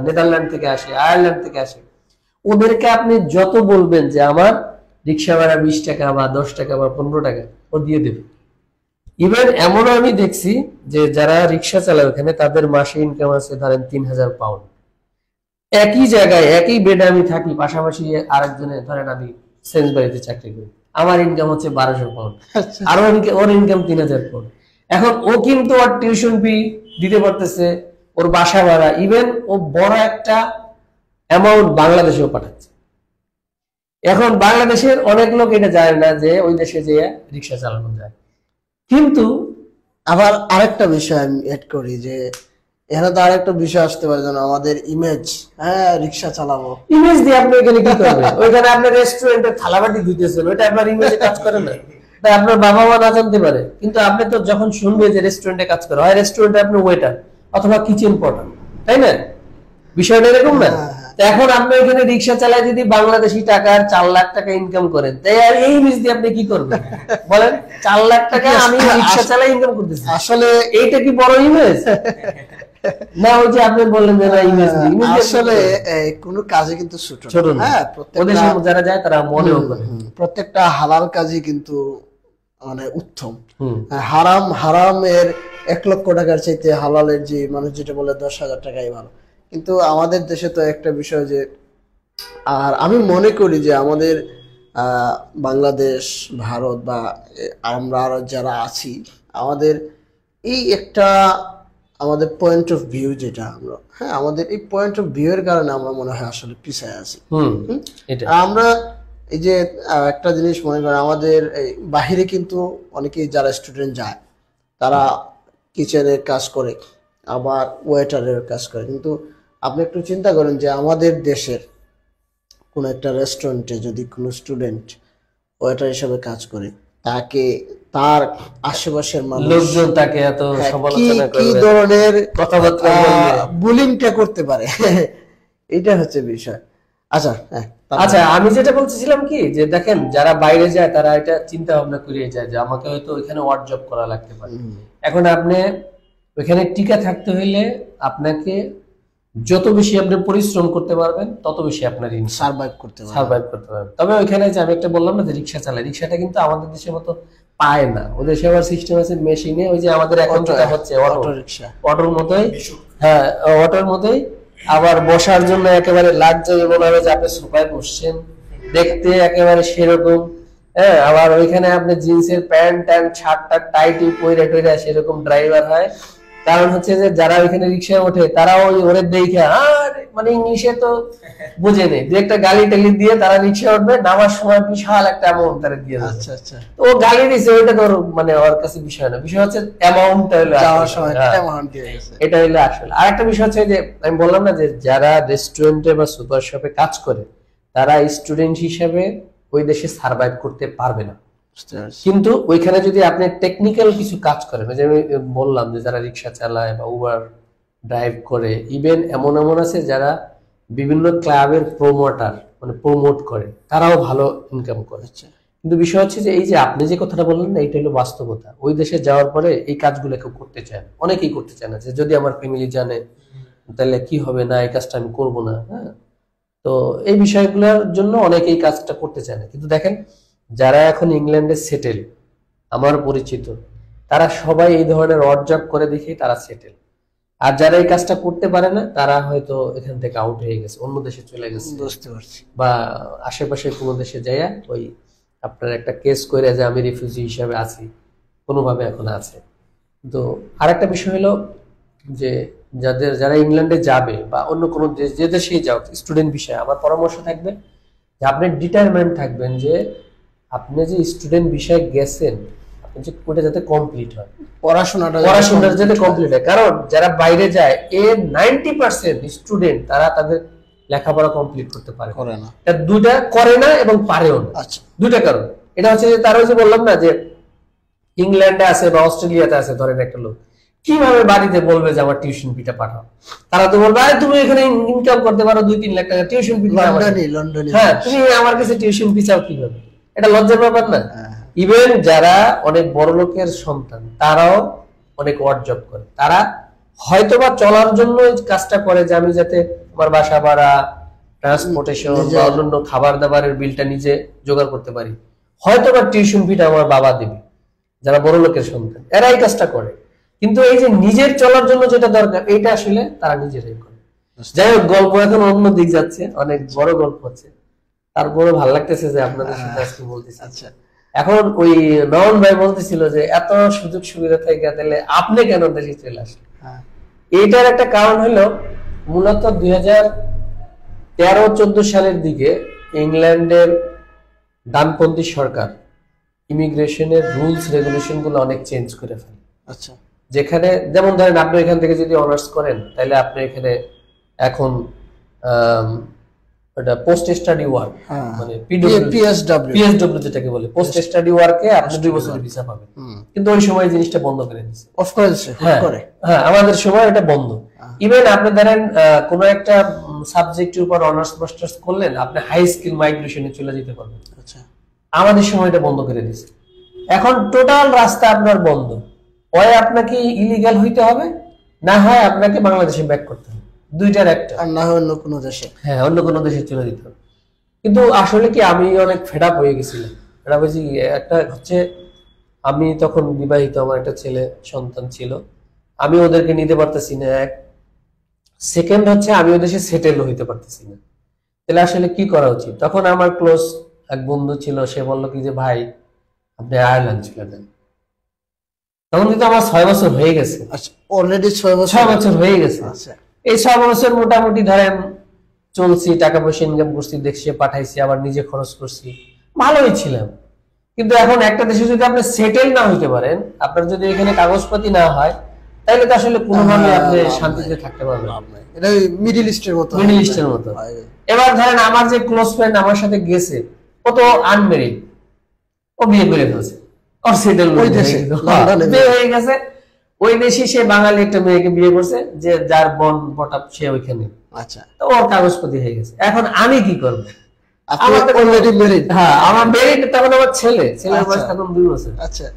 নেদারল্যান্ড থেকে আসে, আয়ারল্যান্ড থেকে আসে। ওদেরকে আপনি যত বলবেন যে আমার রিক্সা ভাড়া 20 টাকা বা 10 টাকা বা 15 টাকা, ও দিয়ে দেবে। ইভেন এমনও আমি দেখছি যে যারা রিক্সা চালায় ওখানে তাদের মাসে ইনকাম আছে ধরেন 3000 পাউন্ড। একই জায়গায় একই বেডে আমি থাকি, পাশাপাশি আরেকজনে ধরেন আমি সেন্সবাড়িতে চাকরি করি, আমার ইনকাম হচ্ছে 1200 পাউন্ড, আর ওর ইনকাম 3000 পাউন্ড। এখন ও কিন্তু ওর টিউশন ফি দিতে পারতেছে, ওর বাসা ভাড়া, ইভেন ও বড় একটা অ্যামাউন্ট বাংলাদেশেও পাঠাচ্ছে। এখন বাংলাদেশের অনেক লোক এটা জানে না যে ওই দেশে যে রিক্সা চালানো যায়। কিন্তু
আবার আরেকটা বিষয় আমি এড করি যে এখানে তো আরেকটা বিষয় আসতে পারে, যেন আমাদের ইমেজ, রিক্সা চালাবো,
ইমেজ দিয়ে আপনি এখানে কি করবেন? ওইখানে আপনি রেস্টুরেন্টে থালাবাটি ধুইতেছেন, ওইটা আপনার ইমেজে কাজ করে না, তাই আপনার বাবা মা না জানতে পারে। কিন্তু আপনি তো যখন শুনবে যে রেস্টুরেন্টে কাজ করে, হয় রেস্টুরেন্টে আপনি ওয়েটার অথবা কিচেন পটার, তাই না? বিষয়টা এরকম না? এখন আপনি এখানে রিক্সা চালায় যদি বাংলাদেশি টাকার 4 লাখ টাকা ইনকাম করেন, তাই আর এই ইমেজ দিয়ে আপনি কি করবেন বলেন? 4 লাখ টাকা আমি রিক্সা চালাই ইনকাম করতেছি,
আসলে
এইটা কি বড় ইমেজ না? ওই যে আপনি বললেন যে না ইমেজ,
আসলে কোনো কাজে কিন্তু ছোট না।
ওদের সাথে যারা যায় তারা মনেও করে
প্রত্যেকটা হালাল কাজই কিন্তু মানে উত্তম। হারামের 1 লক্ষ টাকার চাইতে হালালের যে মানুষ যেটা বলে 10,000 টাকাই ভালো। কিন্তু আমাদের দেশে তো একটা বিষয় যে, আর আমি মনে করি যে আমাদের বাংলাদেশ, ভারত বা আমরা আরো যারা আছি, আমাদের এই একটা আমাদের পয়েন্ট অফ ভিউ যেটা আমরা, আমাদের এই পয়েন্ট অফ ভিউ এর কারণে আমরা মনে হয় আসলে পিছায় আছি। আমরা এই যে একটা জিনিস মনে করেন, আমাদের বাহিরে কিন্তু অনেকেই যারা স্টুডেন্ট যায় তারা কিচেনের কাজ করে, আবার ওয়েটারের কাজ করে। কিন্তু আপনি একটু চিন্তা করেন যে আমাদের দেশের কোন একটা রেস্টুরেন্টে যদি কোনো স্টুডেন্ট ওয়েটার হিসেবে কাজ করে, তাকে তার আশেপাশের
লোকজন তাকে এত সমালোচনা করে,
কি ধরনের
কথাবার্তা
বুলিংটা করতে পারে, এটা হচ্ছে বিষয়।
আচ্ছা, আমি যেটা বলতেছিলাম কি যে দেখেন, যারা বাইরে যায় তারা এটা চিন্তা ভাবনা করে যায় যে আমাকে হয়তো ওইখানে ওয়ার্ক জব করা লাগতে পারে। এখন আপনি ওইখানে টিকে থাকতে হইলে আপনাকে যত বেশি আপনি পরিশ্রম করতে পারবেন তত বেশি আপনার
সার্ভাইভ করতে
পারবেন। তবে ওইখানে যে আমি একটা বললাম না যে রিক্সা চালায়, রিক্সাটা কিন্তু আমাদের দেশের মতো পায় না, ওদের দেশে আবার সিস্টেম আছে মেশিনে, ওই যে আমাদের এখন যেটা হচ্ছে অটো রিক্সা, অটোর মতোই, অটোর মতোই। আবার বসার জন্য একেবারে লাক্সারি, মনে হবে যে আপনি সোফায় বসছেন, দেখতে একেবারে সেরকম। আবার ওইখানে আপনি জিন্সের প্যান্ট শার্টটা টাইটি পরে টইরা সেরকম ড্রাইভার হয়। কারণ হচ্ছে যে যারা ওইখানে রিক্সায় ওঠে তারা ওরে দেখে মানে ইংলিশে তো বুঝে নেই, যে একটা গালি টালি দিয়ে তারা রিক্সা উঠবে, নামার সময় বিশাল একটা অ্যামাউন্ট তারা দিয়ে দেবে। আচ্ছা, ও গালি দিচ্ছে, ওইটা তোর মানে ওর কাছে বিষয় না, বিষয় হচ্ছে অ্যামাউন্টটা হলো এটা হলো আসলে। আর একটা বিষয় হচ্ছে যে আমি বললাম না যে যারা রেস্টুরেন্টে বা সুপার শপে কাজ করে তারা স্টুডেন্ট হিসেবে ওই দেশে সার্ভাইভ করতে পারবে না। কিন্তু ওইখানে যদি আপনি টেকনিক্যাল কিছু কাজ করেন, যে আমি বললাম যে যারা রিক্সা চালায় বা উবার ড্রাইভ করে, ইভেন এমন আছে যারা বিভিন্ন ক্লাবের প্রমোটার মানে প্রমোট করে, তারাও ভালো ইনকাম করেছে। কিন্তু বিষয় হচ্ছে যে এই যে আপনি যে কথাটা বললেন না, এটা হলো বাস্তবতা। ওই দেশে যাওয়ার পরে এই কাজগুলো কেউ করতে চায় না, অনেকেই করতে চায় না, যে যদি আমার ফ্যামিলি জানে তাহলে কি হবে, না এই কাজটা আমি করবো না। তো এই বিষয়গুলোর জন্য অনেকেই কাজটা করতে চায় না। কিন্তু দেখেন, যারা এখন ইংল্যান্ডে সেটেল, আমার পরিচিত, তারা সবাই এই ধরনের অড জব করে দেখেই তারা সেটেল। আর যারা এই কাজটা করতে পারে না, তারা হয়তো এখান থেকে আউট হয়ে গেছে, অন্য দেশে চলে গেছে,
বুঝতে পারছি।
বা আশেপাশে কোনো দেশে যাইয়া ওই আপনার একটা কেস করে যে আমি রিফিউজি হিসাবে আছি, কোনোভাবে এখন আছে। তো আরেকটা বিষয় হলো যে যারা ইংল্যান্ডে যাবে বা অন্য কোনো দেশ, যে দেশেই যাও, স্টুডেন্ট বিষয়ে আমার পরামর্শ থাকবে যে আপনি ডিটারমেন্ট থাকবেন যে আপনি যে স্টুডেন্ট বিষয়ে গেছেন, আপনি যে ওটা যাতে কমপ্লিট হয়, পড়াশোনাটা যাতে কমপ্লিট হয়। কারণ যারা বাইরে যায়, এর 90% স্টুডেন্ট তারা তাদের লেখাপড়া কমপ্লিট করতে পারে না। এটা দুইটা করে না এবং পারেও না।
আচ্ছা,
দুইটা কারণ। এটা হচ্ছে যে তারা যে বললাম না যে ইংল্যান্ডে আছে বা অস্ট্রেলিয়াতে আছে, ধরেন একটা লোক কিভাবে বাড়িতে বলবে যে আমার টিউশন ফিটা পাঠাও? তারা তো বলবে আরে তুমি এখানে ইনকাম করতে পারো 2-3 লাখ টাকা, টিউশন ফি
লন্ডনে,
হ্যাঁ তুমি আমার কাছে টিউশন ফি চাও কিভাবে? এটা লজ্জার ব্যাপার না? ইভেন যারা অনেক বড় লোকের সন্তান, তারাও অনেক ওয়ার্ড জব করে। তারা হয়তোবা চলার জন্য কাজটা করে যে আমি যাতে আমার বাসা ভাড়া, ট্রান্সপোর্টেশন বা অন্যান্য খাবার দাবারের বিলটা নিজে জোগাড় করতে পারি, হয়তোবা টিউশন ফিটা আমার বাবা দেবে। যারা বড় লোকের সন্তান, এরা এই কাজটা করে। কিন্তু এই যে নিজের চলার জন্য যেটা দরকার, এটা আসলে তারা নিজেরাই করে। যাই হোক, গল্প এখন অন্য দিক যাচ্ছে, অনেক বড় গল্প হচ্ছে, তারপরে ভালো লাগতেছে যে আপনাদের সাথে আজকে বলতেছি।
আচ্ছা,
এখন ওই নয়ন ভাই বলতেছিল যে এত সুযোগ সুবিধা থেকে তাহলে আপনি কেন দেশে চলে আসলেন? এইটার একটা কারণ হলো মূলত 2013-14 সালের দিকে ইংল্যান্ডের ডানপন্থী সরকার ইমিগ্রেশনের রুলস রেগুলেশন গুলো অনেক চেঞ্জ করে ফেলে।
আচ্ছা,
যেখানে যেমন ধরেন আপনি এখান থেকে যদি অনার্স করেন, তাহলে আপনি এখানে এখন ওটা পোস্ট স্টাডি ওয়ার্ক, মানে পিএসডব্লিউ যেটাকে বলে, পোস্ট স্টাডি ওয়ার্কে আপনি 2 বছরের ভিসা পাবেন। কিন্তু ওই সময় জিনিসটা বন্ধ করে দিয়েছে।
অফ করেছে,
হ্যাঁ, আমাদের সময় এটা বন্ধ। ইভেন আপনি ধরেন কোনো একটা সাবজেক্টের উপর অনার্স মাস্টার্স করলেন, আপনি হাই স্কিল মাইগ্রেশনে চলে যেতে পারবেন।
আচ্ছা,
আমাদের সময় এটা বন্ধ করে দিয়েছে। এখন টোটাল রাস্তা আপনার বন্ধ। হয় আপনাকে ইলিগাল হইতে হবে, না হয় আপনাকে বাংলাদেশে ব্যাক করতে হবে, দুইটার একটা।
আর না হয় অন্য কোনো দেশে,
হ্যাঁ, অন্য কোনো দেশে চলে যেতে হবে। কিন্তু আসলে কি আমি অনেক ফেড আপ হয়ে গেছিলাম। এটা বুঝি একটা হচ্ছে, আমি তখন বিবাহিত, আমার একটা ছেলে সন্তান ছিল, আমি ওদেরকে নিতে পারতেছি না। এক সেকেন্ড হচ্ছে আমি ওই দেশে সেটেল হইতে পারতেছি না। তাহলে আসলে কি করা উচিত? তখন আমার ক্লোজ এক বন্ধু ছিল, সে বললো কি যে ভাই আপনি আয়ারল্যান্ড চলে যান। তখন কিন্তু আমার 6 বছর হয়ে গেছে।
আচ্ছা, অলরেডি 6
বছর হয়ে গেছে।
আচ্ছা,
এই 6 বছর মোটামুটি ধরেন চলছি, টাকা পয়সা ইনকাম করছি, দেখছি, পাঠাইছি, আবার নিজে খরচ করছি, ভালোই ছিলাম। কিন্তু এখন একটা দেশে যদি আপনি সেটেল না হইতে পারেন, আপনার যদি এখানে কাগজপাতি না হয়, তাহলে তো আসলে কোনোভাবে আপনি শান্তিতে থাকতে পারবেন না।
এটা মিডল ইস্টের মতো।
এবার ধরেন আমার যে ক্লোজ ফ্রেন্ড আমার সাথে গেছে, ও তো আনমেরিড, ও বিয়ে করে ফেলছে, ওর সেটেল ওই দেশে বিয়ে হয়ে গেছে। ওই দেশে সে বাঙালি একটা মেয়েকে বিয়ে করছে, যে যার বোন বটাপ সে ওইখানে।
আচ্ছা,
তো ওর কাগজপাতি হয়ে গেছে। এখন আমি কি করবো?
আমার তো অলরেডি ম্যারিড।
হ্যাঁ, আমার ম্যারিড, তখন আমার ছেলের বয়স তখন 2 বছর।
আচ্ছা,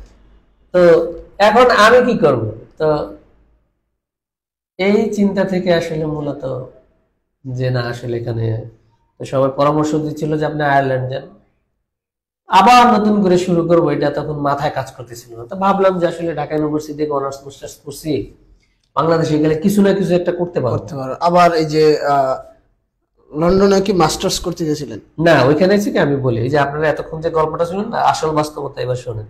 তো এখন আমি কি করব? তো এই চিন্তা থেকে আসলে মূলত যে না, আসলে এখানে সবাই পরামর্শ দিচ্ছিল যে আপনি আয়ারল্যান্ড যান, আবার নতুন করে শুরু করবো, এটা তখন মাথায় কাজ করতেছিল না। তো ভাবলাম যে আসলে ঢাকা ইউনিভার্সিটি থেকে অনার্স মাস্টার্স করছি, বাংলাদেশে গেলে কিছু না কিছু একটা করতে পারবো।
আবার এই যে লন্ডনে কি মাস্টার্স করতে গেছিলেন?
না, ওইখানে থেকে আমি বলি, এই যে আপনারা এতক্ষণ যে গল্পটা শুনলেন না, আসল বাস্তবতা এবার শোনেন।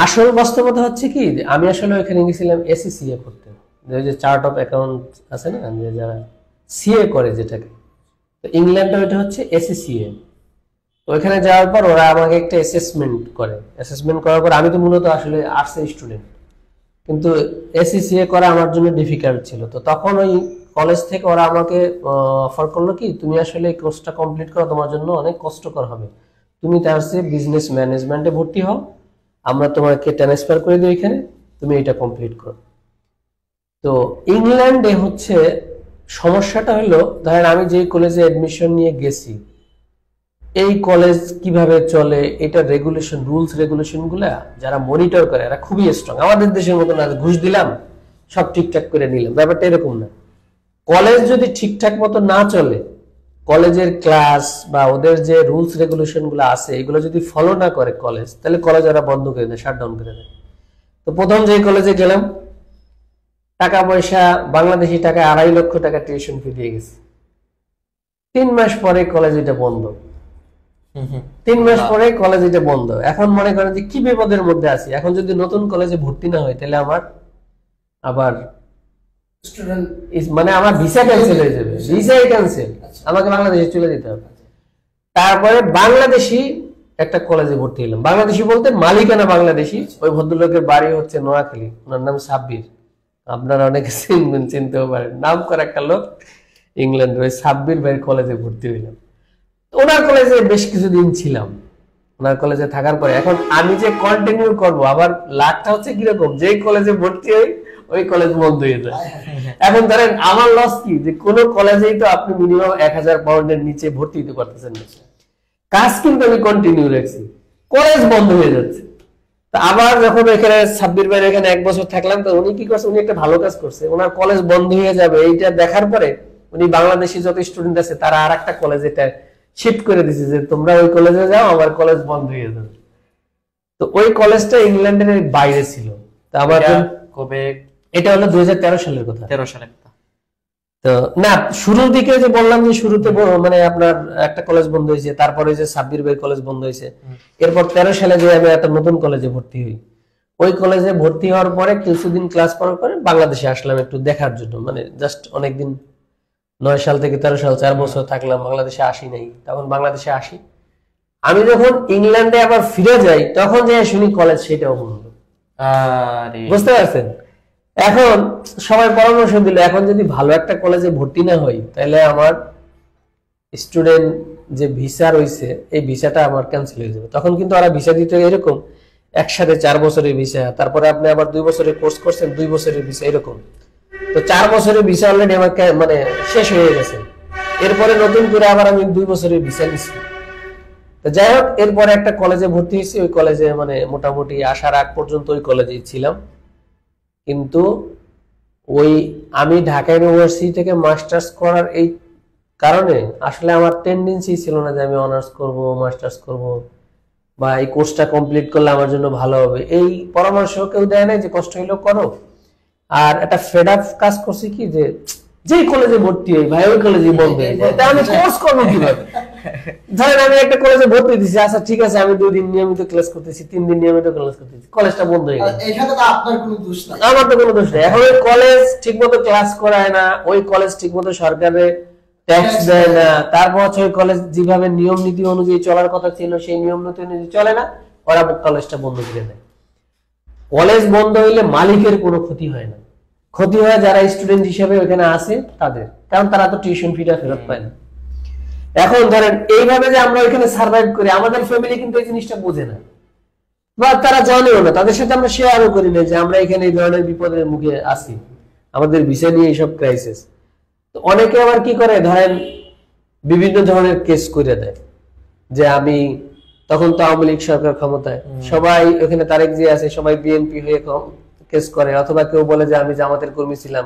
আসল বাস্তবতা হচ্ছে কি, আমি আসলে ওইখানে গেছিলাম এসিসিএ করতে, ওই যে চার্ট অফ অ্যাকাউন্ট আছে না, যে যারা সিএ করে যেটাকে, তো ইংল্যান্ডে ওইটা হচ্ছে এসিসিএ। তো ওইখানে যাওয়ার পর ওরা আমাকে একটা অ্যাসেসমেন্ট করে। অ্যাসেসমেন্ট করার পর আমি তো মূলত আসলে আর্টসের স্টুডেন্ট, কিন্তু এসিসিএ করা আমার জন্য ডিফিকাল্ট ছিল। তো তখন ওই কলেজ থেকে ওরা আমাকে অফার করলো কি, তুমি আসলে এই কোর্সটা কমপ্লিট করা তোমার জন্য অনেক কষ্টকর হবে, তুমি তার চেয়ে বিজনেস ম্যানেজমেন্টে ভর্তি হও, আমরা তোমাকে ট্রান্সফার করে দিই এখানে, তুমি এটা কমপ্লিট করো। তো ইংল্যান্ডে হচ্ছে সমস্যাটা হলো, ধরেন আমি যে কলেজে অ্যাডমিশন নিয়ে গেছি, এই কলেজ কিভাবে চলে, এটা রেগুলেশন, রুলস রেগুলেশন গুলা যারা মনিটর করে এরা খুবই স্ট্রং। আমাদের দেশের মতো না, ঘুষ দিলাম সব ঠিকঠাক করে নিলাম, ব্যাপারটা এরকম না। কলেজ যদি ঠিকঠাক মতো না চলে, কলেজের ক্লাস বা ওদের যে রুলস রেগুলেশন গুলো আছে এগুলো যদি ফলো না করে কলেজ, তাহলে কলেজ ওরা বন্ধ করে দেয়, শাটডাউন করে দেয়। তো প্রথম যে কলেজে গেলাম, টাকা পয়সা বাংলাদেশি টাকা 2.5 লক্ষ টাকা টিউশন ফি দিয়ে গেছে। 3 মাস পরে কলেজ এটা বন্ধ। 3 মাস পরে কলেজ এটা বন্ধ। এখন মনে করেন যে কি বিপদের মধ্যে আছি। এখন যদি নতুন কলেজে ভর্তি না হয় তাহলে আমার আবার
স্টুডেন্ট
মানে আমার ভিসা ক্যান্সেল হয়ে যাবে, ভিসাই ক্যান্সেল, আমাকে বাংলাদেশে চলে যেতে হবে। তারপরে বাংলাদেশি একটা কলেজে ভর্তি হলাম। বাংলাদেশি বলতে মালিকানা বাংলাদেশি। ওই ভদ্রলোকের বাড়ি হচ্ছে নোয়াখালী, ওনার নাম সাব্বির। আপনারা অনেকে চিনবেন, চিনতেও পারেন, নাম করা একটা লোক, ইংল্যান্ডের। ওই সাব্বির ভাইয়ের কলেজে ভর্তি হইলাম। ওনার কলেজে বেশ কিছুদিন ছিলাম। ওনার কলেজে থাকার পরে এখন আমি যে কন্টিনিউ করব, আবার লাখটা হচ্ছে কিরকম, যেই কলেজে ভর্তি হই ওই কলেজ বন্ধ হয়ে যায়। এখন ধরেন আমার লস কি, যে কোনো কলেজেই তো আপনি মিনিমাম 1000 পাউন্ডের নিচে ভর্তি হতে পারতেছেন না। কাজ কিন্তু আমি কন্টিনিউ রাখছি, কলেজ বন্ধ হয়ে যাচ্ছে। তো আবার যখন এখানে সাব্বির ভাইয়ের এখানে 1 বছর থাকলাম, তো উনি কি করছে, উনি একটা ভালো কাজ করছে। ওনার কলেজ বন্ধ হয়ে যাবে এইটা দেখার পরে উনি বাংলাদেশি যত স্টুডেন্ট আছে তারা আর একটা কলেজে শিফট করে দিছে, যে তোমরা ওই কলেজে যাও, আমার কলেজ বন্ধ হয়ে যাবে। তো ওই কলেজটা ইংল্যান্ডের বাইরে ছিল। তো আবার
কবে?
এটা হলো 2013 সালের কথা।
13 সালের কথা।
তো না, শুরুর দিকে যে বললাম যে শুরুতে মানে আপনার একটা কলেজ বন্ধ হয়েছে, তারপরে যে সাব্বির ভাই কলেজ বন্ধ হয়েছে, এরপর 13 সালে যে আমি একটা নতুন কলেজে ভর্তি হই। ওই কলেজে ভর্তি হওয়ার পরে কিছুদিন ক্লাস করার পরে বাংলাদেশে আসলাম একটু দেখার জন্য, মানে জাস্ট অনেকদিন। 9 সাল থেকে 13 সাল 4 বছর থাকলাম, বাংলাদেশে আসি নাই। তখন বাংলাদেশে আসি, আমি যখন ইংল্যান্ডে আবার ফিরে যাই তখন যে শুনি কলেজ সেটাও বন্ধ। বুঝতে পারছেন? এখন সবাই পরামর্শ দিল, এখন যদি ভালো একটা কলেজে ভর্তি না হই তাহলে আমার স্টুডেন্ট যে ভিসা রয়েছে এই ভিসাটা আমার ক্যান্সেল হয়ে যাবে। তখন কিন্তু ওরা ভিসা দিতে এরকম একসাথে 4 বছরের ভিসা, তারপরে আপনি আবার 2 বছরের কোর্স করছেন, 2 বছরের ভিসা, এরকম। তো 4 বছরের ভিসা অলরেডি আমার মানে শেষ হয়ে গেছে। এরপরে নতুন করে আবার আমি 2 বছরের ভিসা নিচ্ছি। তো যাই হোক, এরপরে একটা কলেজে ভর্তি হয়েছি। ওই কলেজে মানে মোটামুটি আসার আগ পর্যন্ত ওই কলেজেই ছিলাম। কিন্তু ওই আমি ঢাকা ইউনিভার্সিটি থেকে মাস্টার্স করার এই কারণে আসলে আমার টেন্ডেন্সি ছিল না যে আমি অনার্স করব, মাস্টার্স করব, বা এই কোর্সটা কমপ্লিট করলে আমার জন্য ভালো হবে। এই পরামর্শ কেউ দেয় নাই যে কষ্ট হইলেও করো। আর একটা ফেড আপ কাজ করছি কি, যে যেই কলেজে ভর্তি হই ভাই ওই কলেজে বন্ধ হয়ে যায়, আমি কোর্স করবো কিভাবে? ধরেন আমি একটা কলেজে ভর্তি দিচ্ছি, আচ্ছা ঠিক আছে, আমি 2 দিন নিয়মিত ক্লাস করতেছি, 3 দিন নিয়মিত ক্লাস করতেছি, কলেজটা বন্ধ হয়ে গেল।
এখানে তো আপনার কোনো দোষ নাই।
আমার তো কোনো দোষ নেই। এখন ওই কলেজ ঠিকমতো ক্লাস করায় না, ওই কলেজ ঠিকমতো সরকারের ট্যাক্স দেয় না, তারপর হচ্ছে ওই কলেজ যেভাবে নিয়ম নীতি অনুযায়ী চলার কথা ছিল সেই নিয়ম নীতি অনুযায়ী চলে না, ওরা কলেজটা বন্ধ করে দেয়। কলেজ বন্ধ হইলে মালিকের কোনো ক্ষতি হয় না, ক্ষতি হয় যারা স্টুডেন্ট হিসেবে ওখানে আছে তাদের, কারণ তারা তো টিউশন ফিটা ফেরত পায় না। এখন ধরেন এইভাবে যে আমরা ওইখানে সার্ভাইভ করি, আমাদের ফ্যামিলি কিন্তু এই জিনিসটা বোঝে না, বা তারা জানেও না, তাদের সাথে আমরা শেয়ারও করি না যে আমরা এখানে এই ধরনের বিপদের মুখে আছি, আমাদের ভিসা নিয়ে এইসব ক্রাইসিস। তো অনেকে আবার কি করে, ধরেন বিভিন্ন ধরনের কেস করে দেয়, যে আমি তখন তো আওয়ামী লীগ সরকার ক্ষমতায়, সবাই ওখানে তারেক জিয়া আছে, সবাই বিএনপি হয়ে কেস করে, অথবা কেউ বলে যে আমি জামাতের কর্মী ছিলাম,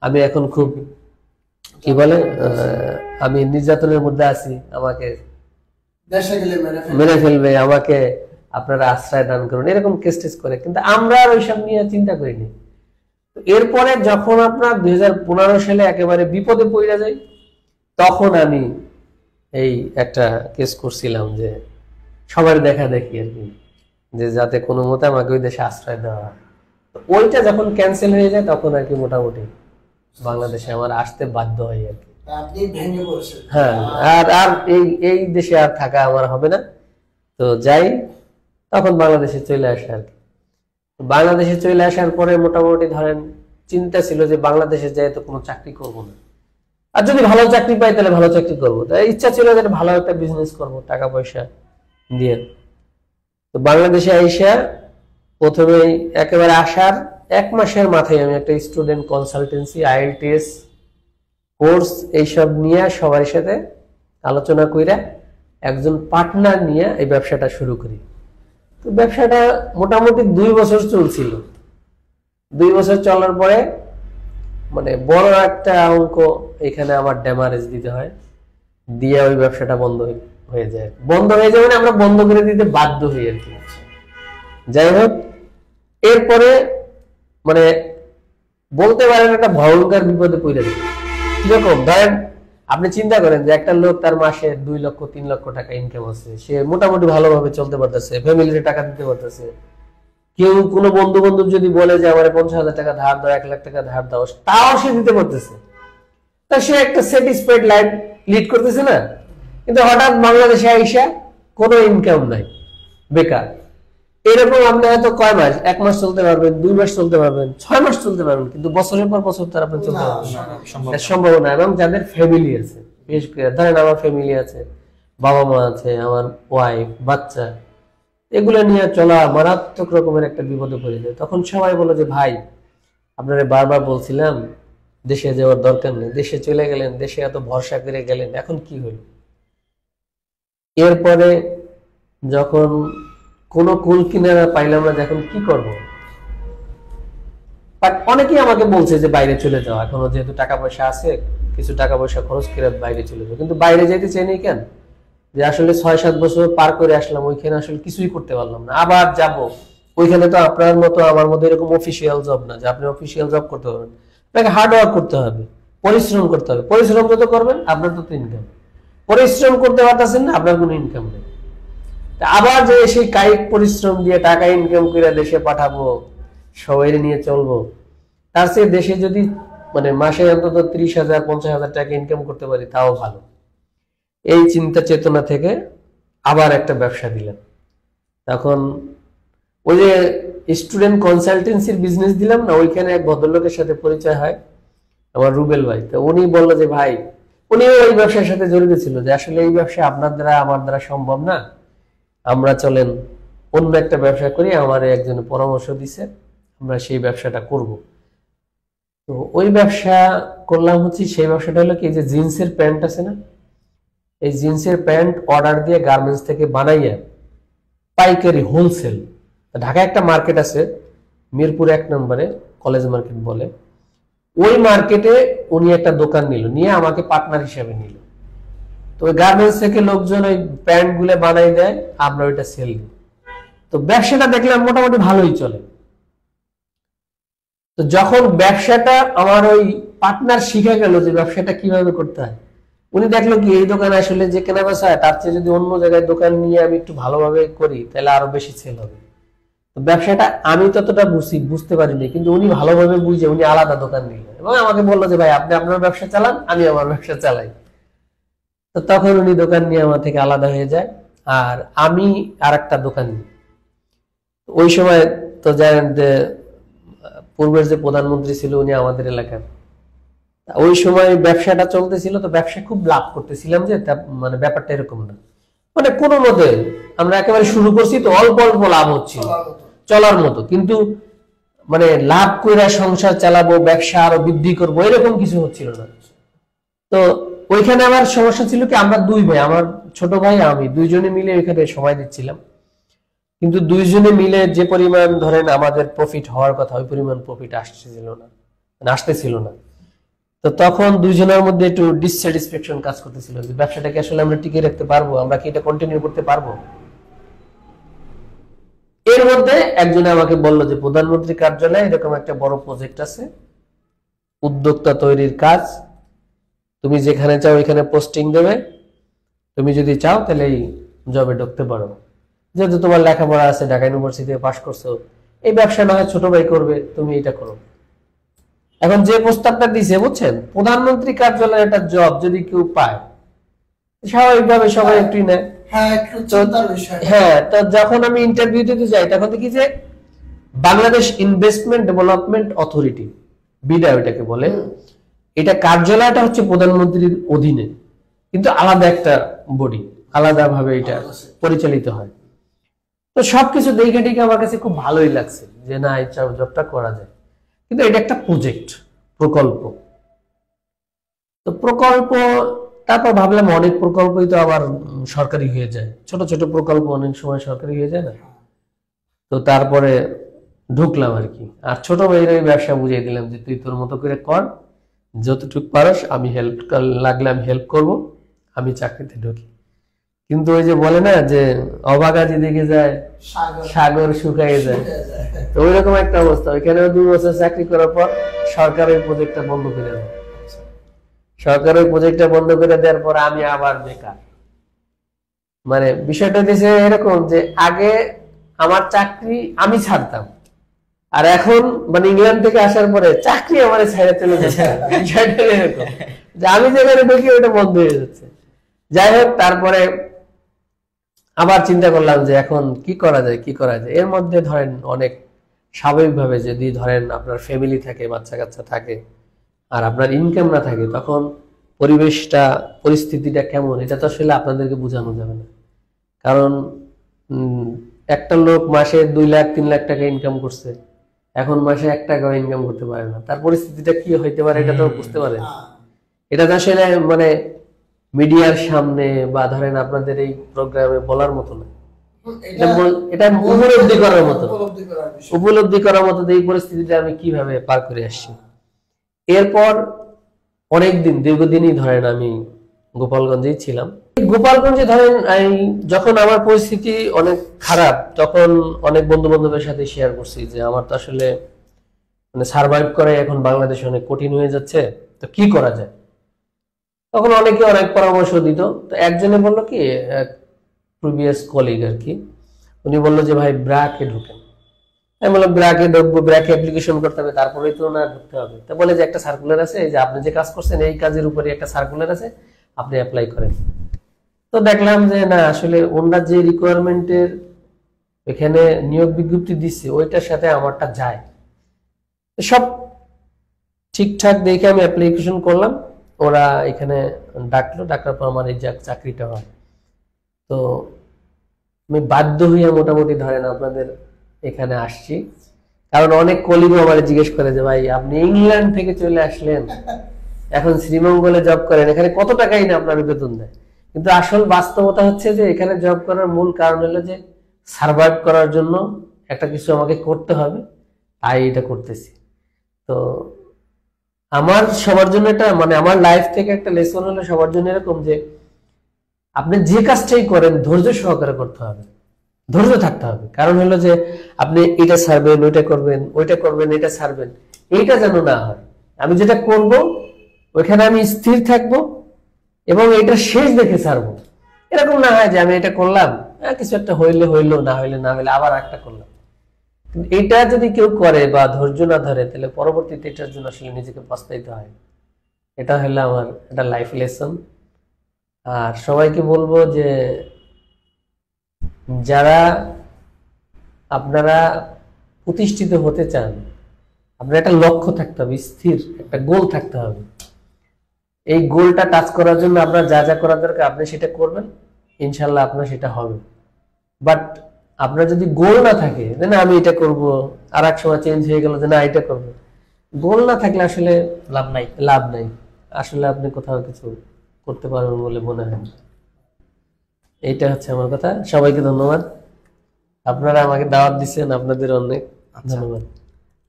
আমি এখন খুব কি বলে আমি নির্যাতনের মধ্যে আছি, আমাকে
দেশে গেলে
মেরে ফেলবে, আমাকে আপনারা আশ্রয় দান করুন, এরকম কেস টেস করে। কিন্তু আমরা ওইসব নিয়ে চিন্তা করিনি। এরপরে যখন আপনার 2015 সালে একেবারে বিপদে পড়ে যায়, তখন আমি এই একটা কেস করছিলাম যে সবার দেখা দেখি আর কি, যে যাতে কোনো মতে আমাকে ওই দেশে আশ্রয় দেওয়া হয়। ওইটা যখন ক্যান্সেল হয়ে যায় তখন আর কি মোটামুটি বাংলাদেশে আমার আসতে বাধ্য হয় আর কি।
আপনি ভেঙে পড়ছেন।
হ্যাঁ, আর আর এই দেশে আর থাকা আমার হবে না, তো যাই, তখন বাংলাদেশে চলে আসে আর কি। বাংলাদেশে চলে আসার পরে মোটামুটি ধরেন চিন্তা ছিল যে বাংলাদেশে যাই তো কোনো চাকরি করব না, আর যদি ভালো চাকরি পাই তাহলে ভালো চাকরি করবো। তাই ইচ্ছা ছিল যে ভালো একটা বিজনেস করব টাকা পয়সা দিয়ে। তো বাংলাদেশে আইসা প্রথমে একেবারে আসার 1 মাসের মাথায় আমি একটা স্টুডেন্ট কনসালটেন্সি, IELTS কোর্স এইসব নিয়ে সবার সাথে আলোচনা কইরা একজন পার্টনার নিয়ে এই ব্যবসাটা শুরু করি। তো ব্যবসাটা মোটামুটি 2 বছর চলছিল। 2 বছর চলার পরে মানে বড় একটা অঙ্ক এখানে আমার ড্যামারেজ দিতে হয়, দিয়ে ওই ব্যবসাটা বন্ধ হয়ে যায়। বন্ধ হয়ে যায় মানে আমরা বন্ধ করে দিতে বাধ্য হই আর কি। যাই হোক, এরপরে মানে বলতে পারেন একটা ভয়ঙ্কর বিপদে পড়ে যায়। কিরকম ধরেন, আপনি চিন্তা করেন যে একটা লোক তার মাসে 2 লক্ষ 3 লক্ষ টাকা ইনকাম আছে, সে মোটামুটি ভালোভাবে চলতে পারতেছে, ফ্যামিলির টাকা দিতে পারতেছে। কেউ কোনো বন্ধু বান্ধব যদি বলে যে আমার 50,000 টাকা ধার দাও, 1 লাখ টাকা ধার দাও, তাও সে দিতে পারতেছে, তা সে একটা স্যাটিসফাইড লাইফ লিড করতেছে না। কিন্তু হঠাৎ বাংলাদেশে আইসা কোনো ইনকাম নাই, বেকার। এরকম আপনি হয়তো কয় মাস, 1 মাস চলতে পারবেন, 2 মাস চলতে পারবেন, 6 মাস চলতে পারবেন, কিন্তু বছরের পর বছর তার আপনি চলতে পারবেন না, সম্ভব না। এবং যাদের ফ্যামিলি আছে, বিশেষ করে ধরেন আমার ফ্যামিলি আছে, বাবা মা আছে, আমার ওয়াইফ, বাচ্চা, এগুলো নিয়ে চলা মারাত্মক রকমের একটা বিপদে পড়ে যায়। তখন সবাই বলে যে ভাই, আপনারা বারবার বলছিলাম দেশে যাওয়ার দরকার নেই, দেশে চলে গেলেন, দেশে এত ভরসা করে গেলেন, এখন কি হইল? এরপরে যখন কোনো কুল কিনারা পাইলাম না, এখন কি করব? বাট অনেকেই আমাকে বলছে যে বাইরে চলে যাও, এখনো যেহেতু টাকা পয়সা আছে, কিছু টাকা পয়সা খরচ করে বাইরে চলে যাও। কিন্তু বাইরে যেতে চাইনি কেন? যে আসলে 6-7 বছর পার করে আসলাম, ওইখানে আসলে কিছুই করতে পারলাম না, আবার যাব ওইখানে। তো আপনার মতো আমার মতো এরকম অফিসিয়াল জব না যে আপনি অফিসিয়াল জব করতে পারবেন। আপনাকে হার্ড ওয়ার্ক করতে হবে, পরিশ্রম করতে হবে। পরিশ্রম যত করবেন আপনার তত ইনকাম। পরিশ্রম করতে পারতেছেন না, আপনার কোনো ইনকাম নেই। আবার যে সেই কায়িক পরিশ্রম দিয়ে টাকা ইনকাম করে দেশে পাঠাবো, সবাই নিয়ে চলবো, তার চেয়ে দেশে যদি মানে মাসে অন্তত 30,000-50,000 টাকা ইনকাম করতে পারি তাও ভালো। এই চিন্তা চেতনা থেকে আবার একটা ব্যবসা দিলাম। তখন ওই যে স্টুডেন্ট কনসালটেন্সির বিজনেস দিলাম না, ওইখানে এক ভদ্রলোকের সাথে পরিচয় হয়, আমার রুবেল ভাই। তো উনি বললো যে ভাই, উনিও ওই ব্যবসার সাথে জড়িত ছিল, যে আসলে এই ব্যবসা আপনার দ্বারা আমার দ্বারা সম্ভব না, আমরা চলেন অন্য একটা ব্যবসা করি। আমার একজন পরামর্শ দিছে, আমরা সেই ব্যবসাটা করব। তো ওই ব্যবসা করলাম হচ্ছে, সেই ব্যবসাটা হলো কি, যে জিন্সের প্যান্ট আছে না, এই জিন্সের প্যান্ট অর্ডার দিয়ে গার্মেন্টস থেকে বানাইয়া পাইকারি হোলসেল। ঢাকায় একটা মার্কেট আছে, মিরপুর 1 নম্বরে কলেজ মার্কেট বলে, ওই মার্কেটে উনি একটা দোকান নিল, নিয়ে আমাকে পার্টনার হিসেবে নিল। তো ওই গার্মেন্টস থেকে লোকজন ওই প্যান্ট গুলো বানাই দেয়, আমরা ওইটা সেল দিই। তো ব্যবসাটা দেখলাম মোটামুটি ভালোই চলে। তো যখন ব্যবসাটা আমার ওই পার্টনার শিখে গেল যে ব্যবসাটা কিভাবে করতে হয়, উনি দেখলো কি এই দোকানে আসলে যে কেনা বেচা হয় তার চেয়ে যদি অন্য জায়গায় দোকান নিয়ে আমি একটু ভালোভাবে করি তাহলে আরো বেশি সেল হবে। তো ব্যবসাটা আমি ততটা বুঝতে পারিনি, কিন্তু উনি ভালোভাবে বুঝে উনি আলাদা দোকান নিলেন এবং আমাকে বললো যে ভাই আপনি আপনার ব্যবসা চালান, আমি আমার ব্যবসা চালাই। তো তখন উনি দোকান নিয়ে আমার থেকে আলাদা হয়ে যায়, আর আমি আর একটা দোকান নিই। ওই সময় তো জানেন যে পূর্বের যে প্রধানমন্ত্রী ছিল উনি আমাদের এলাকার, ওই সময় ব্যবসাটা চলতেছিল, তো ব্যবসা খুব লাভ করতেছিলাম। যে মানে ব্যাপারটা এরকম না, মানে কোনো মতে আমরা একেবারে শুরু করছি, তো অল্প অল্প লাভ হচ্ছিল, চলার মতো। কিন্তু মানে লাভ করে সংসার চালাবো, ব্যবসা আরো বৃদ্ধি করবো, এরকম কিছু হচ্ছিল না। তো ওইখানে আমার সমস্যা ছিল কি, আমরা 2 ভাই, আমার ছোট ভাই আমি, 2 জনে মিলে ওইখানে সময় দিচ্ছিলাম। কিন্তু 2 জনে মিলে যে পরিমাণ ধরেন আমাদের প্রফিট হওয়ার কথা, ওই পরিমাণ প্রফিট আসতেছিল না। তো তখন 2 জনের মধ্যে একটু ডিসস্যাটিসফ্যাকশন কাজ করতেছিল, যে ব্যবসাটাকে আসলে আমরা টিকে রাখতে পারবো, আমরা কি এটা কন্টিনিউ করতে পারবো। এর মধ্যে একজনে আমাকে বললো যে প্রধানমন্ত্রী কার্যালয়ে এরকম একটা বড় প্রজেক্ট আছে, উদ্যোক্তা তৈরির কাজ, তুমি যেখানে চাও ওইখানে পোস্টিং দেবে, তুমি যদি চাও তাহলে এই জবে ঢুকতে পারো, যেহেতু তোমার লেখাপড়া আছে, ঢাকা ইউনিভার্সিটি থেকে পাশ করছো, এই ব্যবসা না হয় ছোট ভাই করবে, তুমি এটা করো। এখন যে প্রস্তাবটা দিছে বুঝছেন, প্রধানমন্ত্রী কার্যালয়ের একটা জব যদি কেউ পায়, স্বাভাবিকভাবে সবাই একটু নেয়। হ্যাঁ, তো যখন আমি ইন্টারভিউ দিতে যাই তখন দেখি যে Bangladesh investment development authority, BIDA ওইটাকে বলে, এটা কার্যালয়টা হচ্ছে প্রধানমন্ত্রীর অধীনে, কিন্তু আলাদা একটা বডি, আলাদা ভাবে এটা পরিচালিত হয়। তো সবকিছু দেখে দেখে আমার কাছে খুব ভালোই লাগছে যে না, এই জবটা করা যায়। কিন্তু এটা একটা প্রকল্প। তো প্রকল্প, তারপর ভাবলাম অনেক প্রকল্পই তো আবার সরকারি হয়ে যায়, ছোট ছোট প্রকল্প অনেক সময় সরকারি হয়ে যায় না। তো তারপরে ঢুকলাম আর কি। আর ছোট ভাইয়ের ওই ব্যবসা বুঝিয়ে দিলাম যে তুই তোর মতো করে কর, যতটুকু পারস আমি লাগলে আমি হেল্প করবো, আমি চাকরিতে ঢুকি। কিন্তু ওই যে বলে না যে অবাগা যেদিকে যায় সাগর শুকাইয়ে যায়, তো ওইরকম একটা অবস্থা। ওইখানে 2 বছর চাকরি করার পর সরকার ওই প্রজেক্টটা বন্ধ করে দেয়। সরকার ওই প্রজেক্টটা বন্ধ করে দেওয়ার পর আমি আবার বেকার। মানে বিষয়টা দিয়েছে এরকম যে আগে আমার চাকরি আমি ছাড়তাম, আর এখন মানে ইংল্যান্ড থেকে আসার পরে চাকরি আমার ছেড়ে চলে যাচ্ছে। বিষয়টা এরকম যে আমি যেখানে ঢুকি ওটা বন্ধ হয়ে যাচ্ছে। যাই হোক, তারপরে আবার চিন্তা করলাম যে এখন কি করা যায়। এর মধ্যে ধরেন অনেক স্বাভাবিকভাবে যদি ধরেন আপনার ফ্যামিলি থাকে, বাচ্চা কাচ্চা থাকে, আর আপনার ইনকাম না থাকে, তখন পরিস্থিতিটা কেমন এটা তো আসলে আপনাদেরকে বোঝানো যাবে না। কারণ একটা লোক মাসে 2 লাখ 3 লাখ টাকা ইনকাম করছে, এখন মাসে 1 টাকাও ইনকাম করতে পারে না। তার পরিস্থিতিটা কি হইতে পারে এটা তো বুঝতে পারেন। এটা তো আসলে মানে মিডিয়ার সামনে বা ধরেন আপনাদের এই প্রোগ্রামে বলার মতো না। এটা উপলব্ধি করার মতো এই পরিস্থিতিটা আমি কিভাবে পার করে আসছি। এরপর অনেকদিন, দীর্ঘদিনই ধরেন আমি গোপালগঞ্জেই ছিলাম। গোপালগঞ্জে ধরেন যখন আমার পরিস্থিতি অনেক খারাপ, তখন অনেক বন্ধু বান্ধবের সাথে শেয়ার করছি যে আমার তো আসলে মানে সার্ভাইভ করে এখন বাংলাদেশে অনেক কঠিন হয়ে যাচ্ছে, তো কি করা যায়। তখন অনেকে অনেক পরামর্শ দিত। তো একজনে বললো কি, প্রিভিয়াস কলিগ আর কি, উনি বললো যে ভাই ব্র্যাকে ঢুকেন। আমি বললাম ব্র্যাকে ঢুকবো, ব্র্যাকে অ্যাপ্লিকেশন করতে হবে, তারপরেই তো না ঢুকতে হবে। তো বলে যে একটা সার্কুলার আছে, এই যে আপনি যে কাজ করছেন এই কাজের উপরে একটা সার্কুলার আছে, আপনি অ্যাপ্লাই করেন। তো দেখলাম যে না, আসলে ওনারা যে রিকোয়ারমেন্টের এখানে নিয়োগ বিজ্ঞপ্তি দিচ্ছে ওইটার সাথে আমারটা যায়। সব ঠিকঠাক দেখে আমি অ্যাপ্লিকেশন করলাম। ওরা এখানে ডাকার পর আমার এই চাকরিটা হয়। তো আমি বাধ্য হইয়া মোটামুটি ধরেন আপনাদের এখানে আসছি। কারণ অনেক কলিগও আমার জিজ্ঞেস করে যে ভাই আপনি ইংল্যান্ড থেকে চলে আসলেন, এখন শ্রীমঙ্গলে জব করেন, এখানে কত টাকাই না আপনার বেতন দেয়। কিন্তু আসল বাস্তবতা হচ্ছে যে এখানে জব করার মূল কারণ হলো যে সার্ভাইভ করার জন্য একটা কিছু আমাকে করতে হবে, তাই এটা করতেছি। তো আমার সবার জন্য এটা মানে আমার লাইফ থেকে একটা লেসন হলো সবার জন্য এরকম যে আপনি যে কাজটাই করেন ধৈর্য সহকারে করতে হবে, ধৈর্য থাকতে হবে। কারণ হলো যে আপনি এটা ছাড়বেন, ওইটা করবেন, ওইটা করবেন, এটা ছাড়বেন, এইটা যেন না হয়। আমি যেটা করব ওইখানে আমি স্থির থাকবো এবং এটা শেষ দেখে ছাড়বো। এরকম না হয় যে আমি এটা করলাম, কিছু একটা হইলে হইলো, না হইলে না হইলে আবার একটা করলাম। এটা যদি কেউ করে বা ধৈর্য না ধরে, তাহলে পরবর্তীতে এটার জন্য আসলে নিজেকে পস্তাইতে হয়। এটা হলো আমার একটা লাইফ লেসন। আর সবাইকে বলবো যে যারা আপনারা প্রতিষ্ঠিত হতে চান, আপনার একটা লক্ষ্য থাকতে হবে, স্থির একটা গোল থাকতে হবে। এই গোলটা টাচ করার জন্য আপনার যা যা করা দরকার আপনি সেটা করবেন, ইনশাল্লাহ আপনার সেটা হবে। বাট আপনার যদি গোল না থাকে যে না আমি এটা করব, আর এক সময় চেঞ্জ হয়ে গেল যে না এটা করব, গোল না থাকলে আসলে লাভ নাই। আসলে আপনি কোথাও কিছু করতে পারবেন বলে মনে হয় না। এইটা হচ্ছে আমার কথা। সবাইকে ধন্যবাদ, আপনারা আমাকে দাওয়াত দিচ্ছেন, আপনাদের অনেক ধন্যবাদ।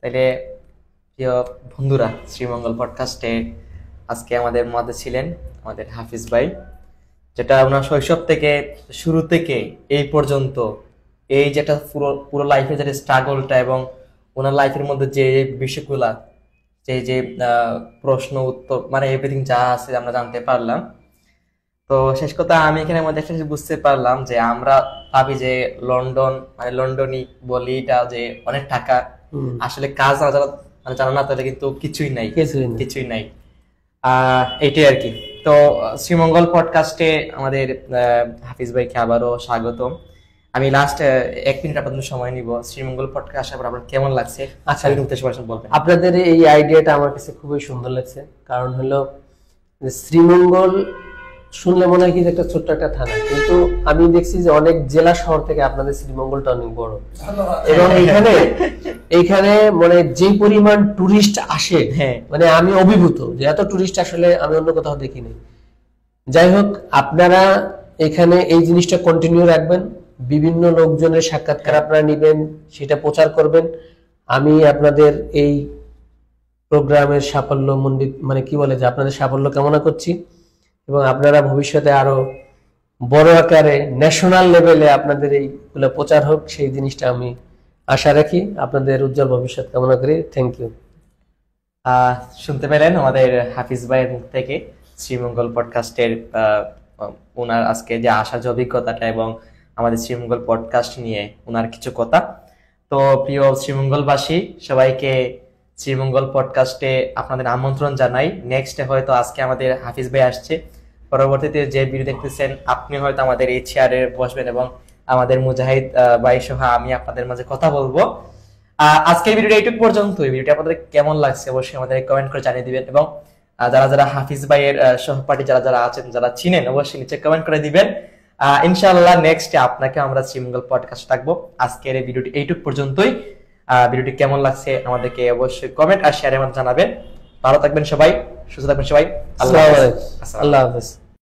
তাইলে প্রিয় বন্ধুরা, শ্রীমঙ্গল পডকাস্টে আজকে আমাদের মধ্যে ছিলেন আমাদের হাফিজ ভাই, যেটা ওনার শৈশব থেকে শুরু থেকে এই পর্যন্ত এই যেটা পুরো লাইফে যেটা স্ট্রাগলটা এবং ওনার লাইফের মধ্যে যে বিষয়গুলা, যে প্রশ্ন উত্তর মানে এভরিথিং যা আছে আমরা জানতে পারলাম। তো শেষ কথা আমি এখানে মধ্যে একটা বুঝতে পারলাম যে আমরা ভাবি যে লন্ডন মানে লন্ডনই বলি এটা যে অনেক টাকা, আসলে কাজ মানে জানা না তাহলে কিন্তু কিছুই নাই। এইটাই আর কি। তো শ্রীমঙ্গল পডকাস্টে আমাদের হাফিজ ভাইকে আবারও স্বাগতম। আমি লাস্ট 1 মিনিট আপনাদের সময় নিব। শ্রীমঙ্গল পডকাস্ট আসার পর আপনার কেমন লাগছে?
আচ্ছা,
বলবেন।
আপনাদের এই আইডিয়াটা আমার কাছে খুবই সুন্দর লাগছে। কারণ হলো শ্রীমঙ্গল শুনলে মনে হয় কি একটা ছোট্ট একটা থানা, কিন্তু আমি দেখছি যে অনেক জেলা শহর থেকে আপনাদের শ্রীমঙ্গলটা অনেক বড়। এবং এইখানে মানে যে পরিমাণ টুরিস্ট আসে, মানে আমি অভিভূত যে এত টুরিস্ট আসলে আমি অন্য কোথাও দেখিনি। যাই হোক, আপনারা এখানে এই জিনিসটা কন্টিনিউ রাখবেন, বিভিন্ন লোকজনের সাক্ষাৎকার আপনারা নেবেন, সেটা প্রচার করবেন। আমি আপনাদের এই প্রোগ্রামের সাফল্য মণ্ডিত মানে কি বলে যে আপনাদের সাফল্য কামনা করছি এবং আপনারা ভবিষ্যতে আরো বড় আকারে ন্যাশনাল লেভেলে আপনাদের এইগুলো প্রচার হোক, সেই জিনিসটা আমি আশা রাখি। আপনাদের উজ্জ্বল ভবিষ্যৎ কামনা করি। Thank you.
শুনতে পেলেন আমাদের হাফিজ ভাইয়ের মুখ থেকে শ্রীমঙ্গল পডকাস্টের ওনার আজকে যে আসার যে অভিজ্ঞতাটা এবং আমাদের শ্রীমঙ্গল পডকাস্ট নিয়ে ওনার কিছু কথা। তো প্রিয় শ্রীমঙ্গলবাসী, সবাইকে শ্রীমঙ্গল পডকাস্টে আপনাদের আমন্ত্রণ জানাই। নেক্সটে হয়তো আজকে আমাদের হাফিজ ভাই আসছে, পরবর্তীতে যে ভিডিও দেখতেছেন আপনি হয়তো আমাদের এই চেয়ারে বসবেন এবং আমাদের মুজাহিদ ভাই সহ আমি আপনাদের মাঝে কথা বলবো। আজকের ভিডিওটা এইটুকু পর্যন্ত। এই ভিডিওটা আপনাদের কেমন লাগছে অবশ্যই আমাদের কমেন্ট করে জানিয়ে দিবেন এবং যারা যারা হাফিজ ভাইয়ের সহপাঠী যারা যারা আছেন, যারা চিনেন, অবশ্যই নিচে কমেন্ট করে দিবেন। ইনশাআল্লাহ নেক্সটে আপনাকে আমরা শ্রীমঙ্গল পডকাস্ট রাখবো। আজকের এই ভিডিওটি এইটুকু পর্যন্তই। ভিডিওটি কেমন লাগছে আমাদেরকে অবশ্যই কমেন্ট আর শেয়ারের মাধ্যমে জানাবেন। ভালো থাকবেন সবাই, সুস্থ থাকবেন সবাই।
আল্লাহ হাফেজ।